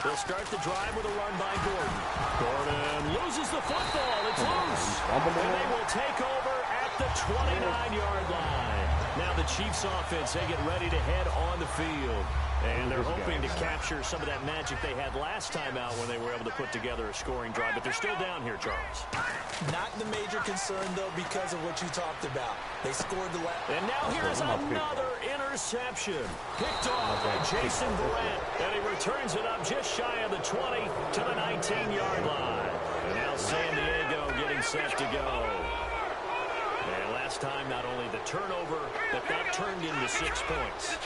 They'll start the drive with a run by Gordon. Gordon loses the football. It's loose. And they will take over at the 29-yard line. Now the Chiefs offense, they get ready to head on the field. And they're hoping to capture some of that magic they had last time out when they were able to put together a scoring drive. But they're still down here, Charles. Not the major concern, though, because of what you talked about. They scored the last. And now here's another interception. Picked off by Jason Verrett. And he returns it up just shy of the 20 to the 19-yard line. And San Diego getting set to go. And last time, not only the turnover, but that turned into 6 points.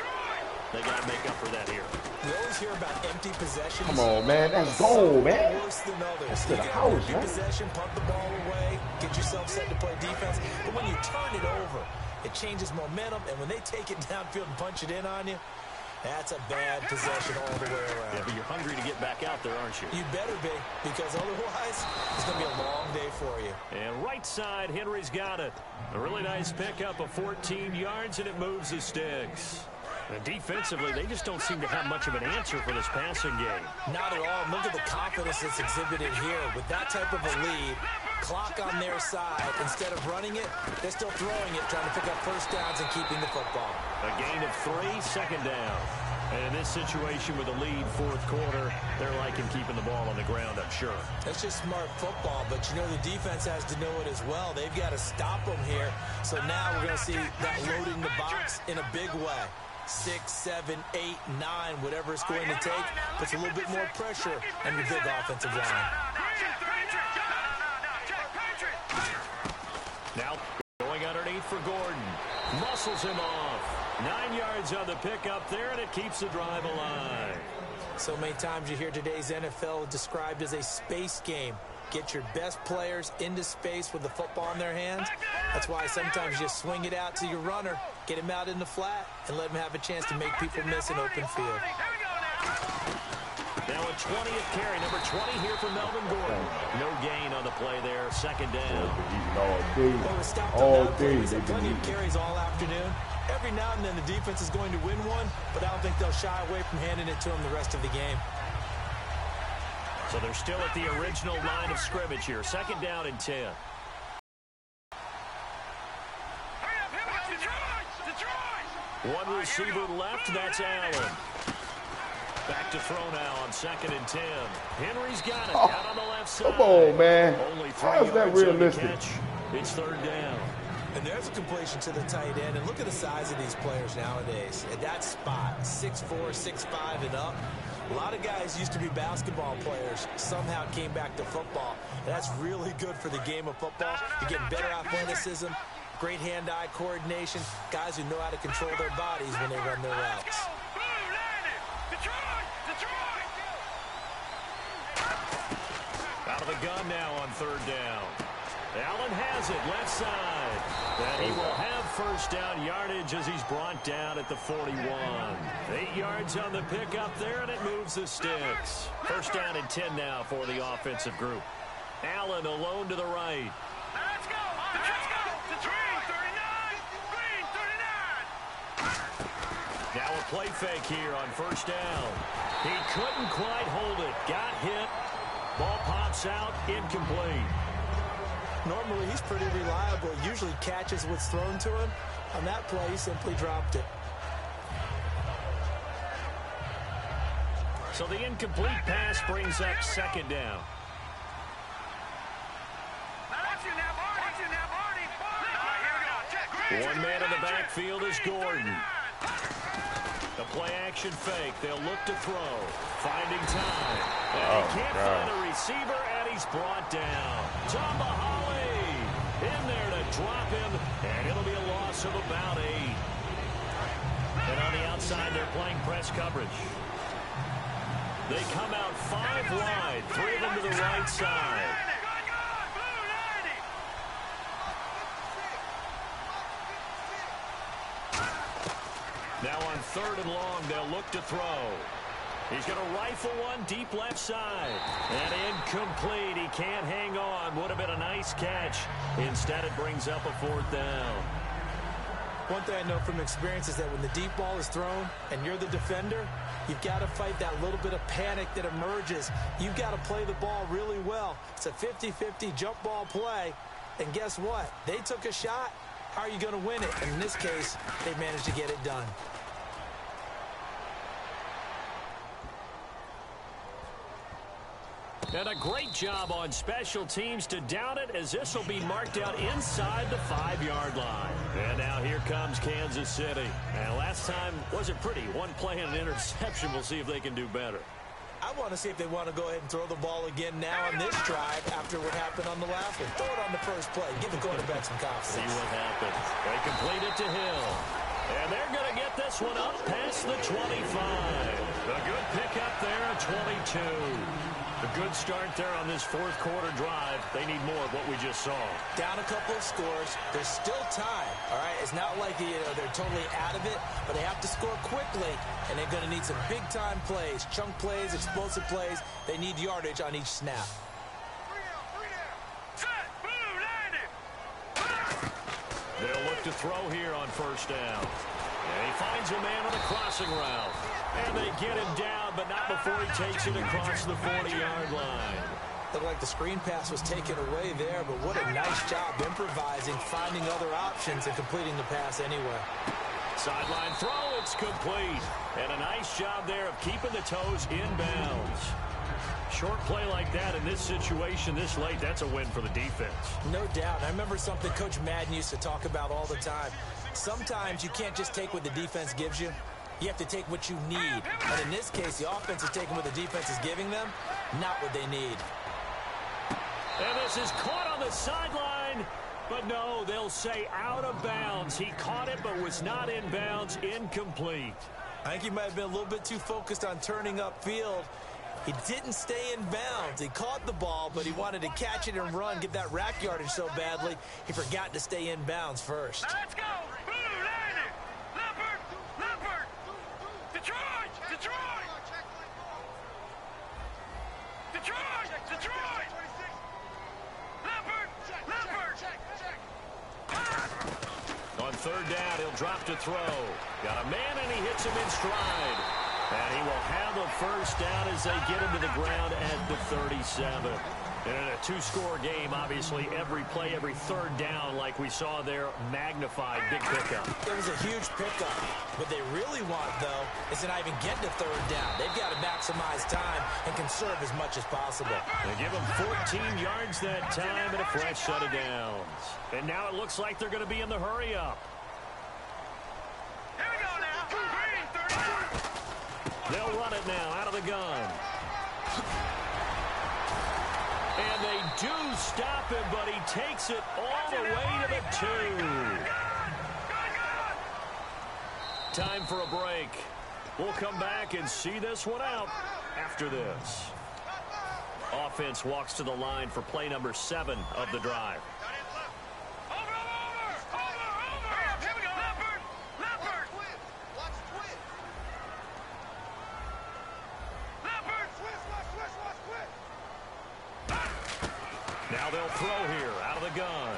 They got to make up for that here. We always hear about empty possessions. Come on, man. That's goal, man. Worse than others. That's to You the get house, empty man. possession, punt the ball away, get yourself set to play defense. But when you turn it over, it changes momentum. And when they take it downfield and punch it in on you, that's a bad possession all the way around. Yeah, but you're hungry to get back out there, aren't you? You better be, because otherwise, it's going to be a long day for you. And right side, Henry's got it. A really nice pickup of 14 yards, and it moves the sticks. And defensively, they just don't seem to have much of an answer for this passing game. Not at all. Look at the confidence that's exhibited here. With that type of a lead, clock on their side, instead of running it, they're still throwing it, trying to pick up first downs and keeping the football. A gain of 3, second down. And in this situation with a lead, fourth quarter, they're liking keeping the ball on the ground, I'm sure. That's just smart football, but you know the defense has to know it as well. They've got to stop them here. So now we're going to see that loading the box in a big way. 6, 7, 8, 9, whatever it's going to take, puts a little bit more pressure on your big offensive line. Now going underneath for Gordon. Muscles him off. 9 yards on the pickup there, and it keeps the drive alive. So many times you hear today's NFL described as a space game. Get your best players into space with the football in their hands. That's why sometimes you just swing it out to your runner, get him out in the flat, and let him have a chance to make people miss an open field. Now a 20th carry, number 20 here for Melvin Gordon. No gain on the play there, second down. All day. He's had plenty of carries all afternoon. Every now and then the defense is going to win one, but I don't think they'll shy away from handing it to him the rest of the game. So they're still at the original line of scrimmage here. Second down and 10. One receiver left, that's Allen. Back to throw now on second and 10. Henry's got it out on the left side. Come on, man. Only 3 How is that yards on the realistic? catch. It's third down. And there's a completion to the tight end. And look at the size of these players nowadays. At that spot, 6'4", 6'5", and up. A lot of guys used to be basketball players. Somehow came back to football. That's really good for the game of football. You're getting better athleticism, great hand-eye coordination, guys who know how to control their bodies when they run their routes. Out of the gun now on third down. Allen has it, left side. And he will have first down yardage as he's brought down at the 41. 8 yards on the pickup there, and it moves the sticks. First down and 10 now for the offensive group. Allen alone to the right. Let's go! Let's go! The Green 39! Green 39! Now a play fake here on first down. He couldn't quite hold it. Got hit. Ball pops out, incomplete. Normally, he's pretty reliable. Usually catches what's thrown to him. On that play, he simply dropped it. So the incomplete pass brings up second down. One man in the backfield is Gordon. The play-action fake. They'll look to throw. Finding time. And he can't find a receiver, and he's brought down. Tomahawley in there to drop him, and it'll be a loss of about 8. And on the outside, they're playing press coverage. They come out 5 wide, 3 of them to the right side. Now on third and long, they'll look to throw. He's going to rifle one deep left side. And incomplete. He can't hang on. Would have been a nice catch. Instead, it brings up a fourth down. One thing I know from experience is that when the deep ball is thrown and you're the defender, you've got to fight that little bit of panic that emerges. You've got to play the ball really well. It's a 50-50 jump ball play. And guess what? They took a shot. How are you going to win it? And in this case, they managed to get it done. And a great job on special teams to down it, as this will be marked out inside the 5-yard line. And now here comes Kansas City. And last time wasn't pretty. One play and an interception. We'll see if they can do better. I want to see if they want to go ahead and throw the ball again now on this drive after what happened on the last one. Throw it on the first play. Give the quarterback some confidence. See what happens. They complete it to Hill. And they're going to get this one up past the 25. A good pickup there at 22. A good start there on this fourth quarter drive. They need more of what we just saw. Down a couple of scores. There's still time, all right? It's not like they're totally out of it, but they have to score quickly, and they're going to need some big-time plays, chunk plays, explosive plays. They need yardage on each snap. They'll look to throw here on first down. And he finds a man on a crossing route. And they get him down, but not before he takes it across the 40-yard line. Looked like the screen pass was taken away there, but what a nice job improvising, finding other options, and completing the pass anyway. Sideline throw, it's complete. And a nice job there of keeping the toes in bounds. Short play like that in this situation this late, that's a win for the defense. No doubt. I remember something Coach Madden used to talk about all the time. Sometimes you can't just take what the defense gives you. You have to take what you need. And in this case, the offense is taking what the defense is giving them, not what they need. And this is caught on the sideline. But no, they'll say out of bounds. He caught it but was not in bounds. Incomplete. I think he might have been a little bit too focused on turning upfield. He didn't stay in bounds. He caught the ball, but he wanted to catch it and run, get that rack yardage so badly, he forgot to stay in bounds first. Let's go! Blue, landed! Leopard! Leopard! Detroit! Detroit! Detroit! Detroit! Leopard! Leopard! On third down, he'll drop to throw. Got a man, and he hits him in stride. And he will have the first down as they get him to the ground at the 37. And in a two-score game, obviously, every play, every third down, like we saw there, magnified, big pickup. It was a huge pickup. What they really want, though, is to not even get to third down. They've got to maximize time and conserve as much as possible. They give them 14 yards that time and a fresh set of downs. And now it looks like they're going to be in the hurry-up. Here we go now! Green, 30. They'll run it now out of the gun. And they do stop him, but he takes it all the way to the 2. Time for a break. We'll come back and see this one out after this. Offense walks to the line for play number 7 of the drive. Now they'll throw here out of the gun.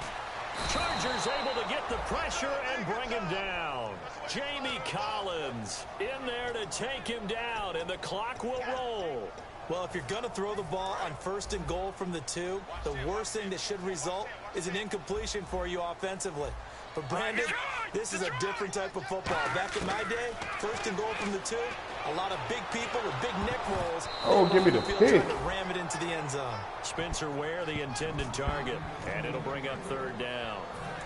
Chargers able to get the pressure and bring him down. Jamie Collins in there to take him down, and the clock will roll. Well, if you're going to throw the ball on first and goal from the 2, the worst thing that should result is an incompletion for you offensively. But, Brandon, this is a different type of football. Back in my day, first and goal from the 2, a lot of big people with big neck rolls. Oh, give me the pick. Trying to ram it into the end zone. Spencer Ware, the intended target, and it'll bring up third down.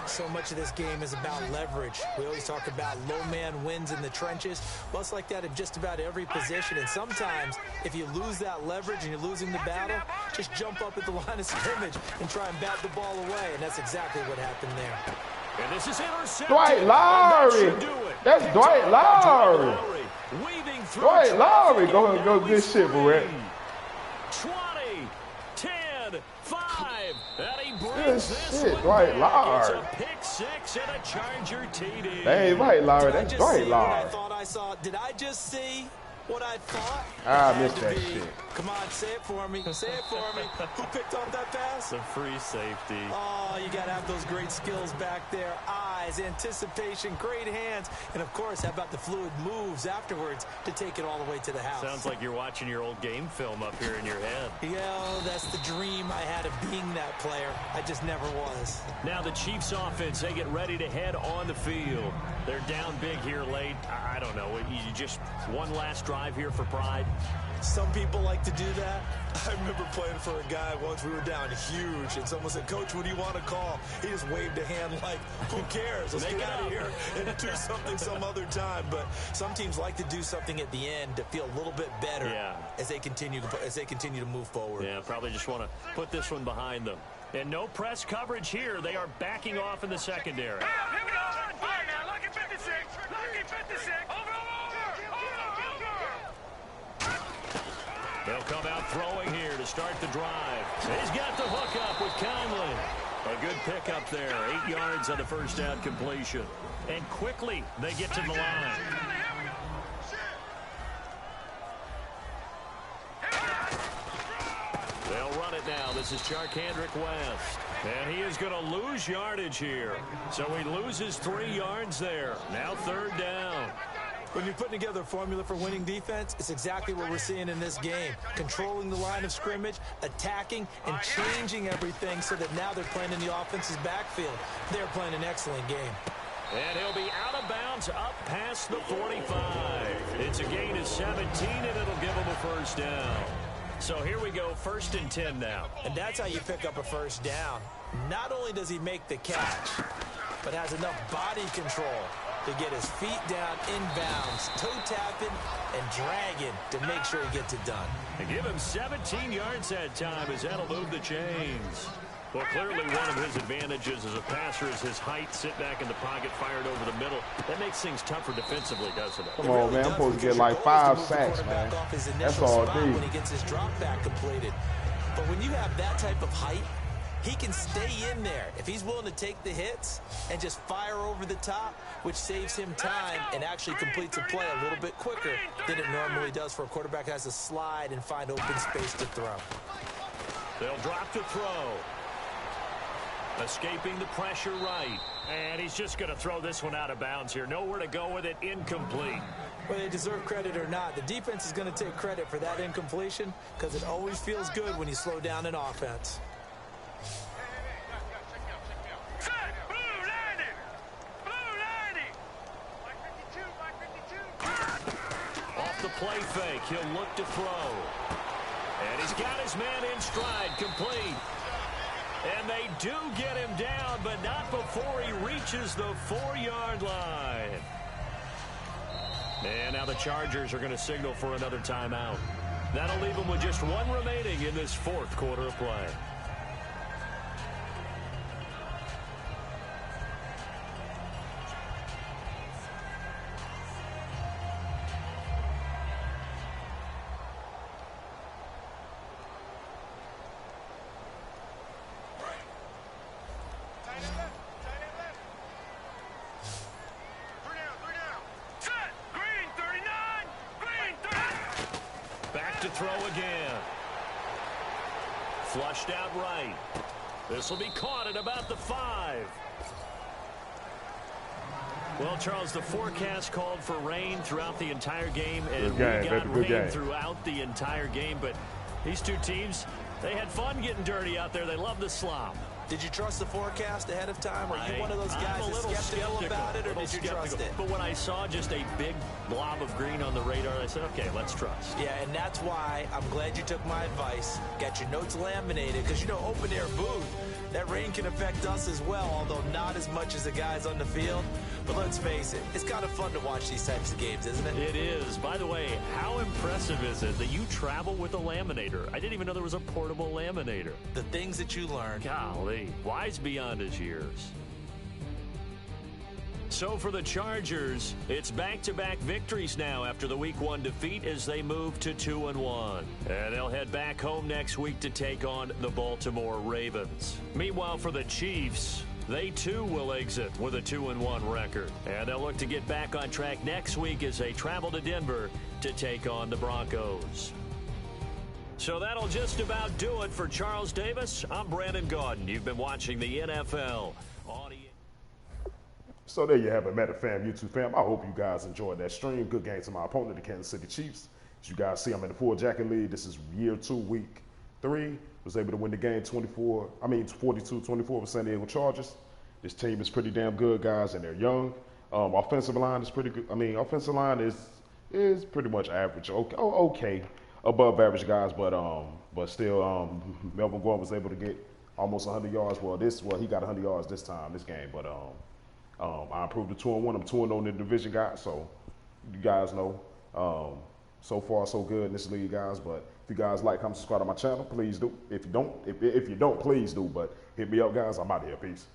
So much of this game is about leverage. We always talk about low man wins in the trenches. Well, it's like that in just about every position. And sometimes, if you lose that leverage and you're losing the battle, just jump up at the line of scrimmage and try and bat the ball away. And that's exactly what happened there. And this is intercepted. Dwight Lowry. That's Dwight Lowry. Weaving through Dwight Lowry. Go good shit, Barrett. 20, 10, 5. And he brings Good this shit, one Dwight back. Lowry. It's a pick 6 and a Charger TD. That ain't Dwight Lowry. That's Did I just Dwight see what I Lowry. thought I saw? Did I just see what I thought? I It had missed to that be. shit. Come on, say it for me. Say it for me. Who picked up that pass? The free safety. Oh, you got to have those great skills back there. Eyes, anticipation, great hands. And, of course, how about the fluid moves afterwards to take it all the way to the house? Sounds like you're watching your old game film up here in your head. Yeah, that's the dream I had of being that player. I just never was. Now the Chiefs offense, they get ready to head on the field. They're down big here late. I don't know. You just one last drive drive here for pride? Some people like to do that. I remember playing for a guy once. We were down huge, and someone said, "Coach, what do you want to call?" He just waved a hand like, "Who cares? Let's get out of here and do something some other time." But some teams like to do something at the end to feel a little bit better as they continue to move forward. Yeah, probably just want to put this one behind them. And no press coverage here. They are backing off in the secondary. Here we go. All right, now, lucky 56. Lucky 56. Over. They'll come out throwing here to start the drive. He's got the hook up with Conley. A good pickup there. 8 yards on the first down completion. And quickly they get to the line. They'll run it now. This is Charkandrick West. And he is going to lose yardage here. So he loses 3 yards there. Now 3rd down. When you're putting together a formula for winning defense, it's exactly what we're seeing in this game. Controlling the line of scrimmage, attacking, and changing everything so that now they're playing in the offense's backfield. They're playing an excellent game. And he'll be out of bounds up past the 45. It's a gain of 17, and it'll give him a first down. So here we go, 1st and 10 now. And that's how you pick up a first down. Not only does he make the catch, but has enough body control to get his feet down inbounds, toe tapping and dragging to make sure he gets it done. And give him 17 yards that time as that'll move the chains. Well, clearly one of his advantages as a passer is his height, sit back in the pocket, fired over the middle. That makes things tougher defensively, doesn't it? Come on, man. I'm supposed to get like 5 sacks, man. That's all it is. When he gets his drop back completed. But when you have that type of height, he can stay in there if he's willing to take the hits and just fire over the top, which saves him time and actually completes a play a little bit quicker than it normally does for a quarterback that has to slide and find open space to throw. They'll drop to throw. Escaping the pressure right. And he's just going to throw this one out of bounds here. Nowhere to go with it. Incomplete. Whether they deserve credit or not, the defense is going to take credit for that incompletion because it always feels good when you slow down an offense. Off the play fake, he'll look to throw. And he's got his man in stride, complete. And they do get him down, but not before he reaches the 4-yard line. And now the Chargers are going to signal for another timeout. That'll leave them with just 1 remaining in this 4th quarter of play. To throw again. Flushed out right. This will be caught at about the 5. Well, Charles, the forecast called for rain throughout the entire game, and we got rain throughout the entire game. But these two teams, they had fun getting dirty out there. They love the slop. Did you trust the forecast ahead of time? Are you one of those guys that's skeptical about it, or did you trust it? But when I saw just a big blob of green on the radar, I said, okay, let's trust. Yeah, and that's why I'm glad you took my advice. Got your notes laminated, because, you know, open-air booth, that rain can affect us as well, although not as much as the guys on the field. But let's face it, it's kind of fun to watch these types of games, isn't it? It is. By the way, how impressive is it that you travel with a laminator? I didn't even know there was a portable laminator. The things that you learn. Golly, wise beyond his years. So for the Chargers, it's back-to-back victories now after the Week 1 defeat as they move to 2-1. And they'll head back home next week to take on the Baltimore Ravens. Meanwhile, for the Chiefs, they too will exit with a 2-1 record. And they'll look to get back on track next week as they travel to Denver to take on the Broncos. So that'll just about do it for Charles Davis. I'm Brandon Gaudin. You've been watching the NFL on EA. So there you have it, Meta fam, YouTube fam. I hope you guys enjoyed that stream. Good game to my opponent, the Kansas City Chiefs. As you guys see, I'm in the Full Jacket League. This is year 2, week 3. Was able to win the game 42-24 with San Diego Chargers. This team is pretty damn good, guys, and they're young. Offensive line is pretty good. Offensive line is It's pretty much average. Okay, okay, above average guys, but still, Melvin Gordon was able to get almost 100 yards. Well, he got 100 yards this time, this game. But I improved to 2-1. I'm 2-0 in the division, guys. So you guys know. So far, so good in this league, guys. But if you guys like, comment, subscribe to my channel, please do. If you don't, please do. But hit me up, guys. I'm out of here. Peace.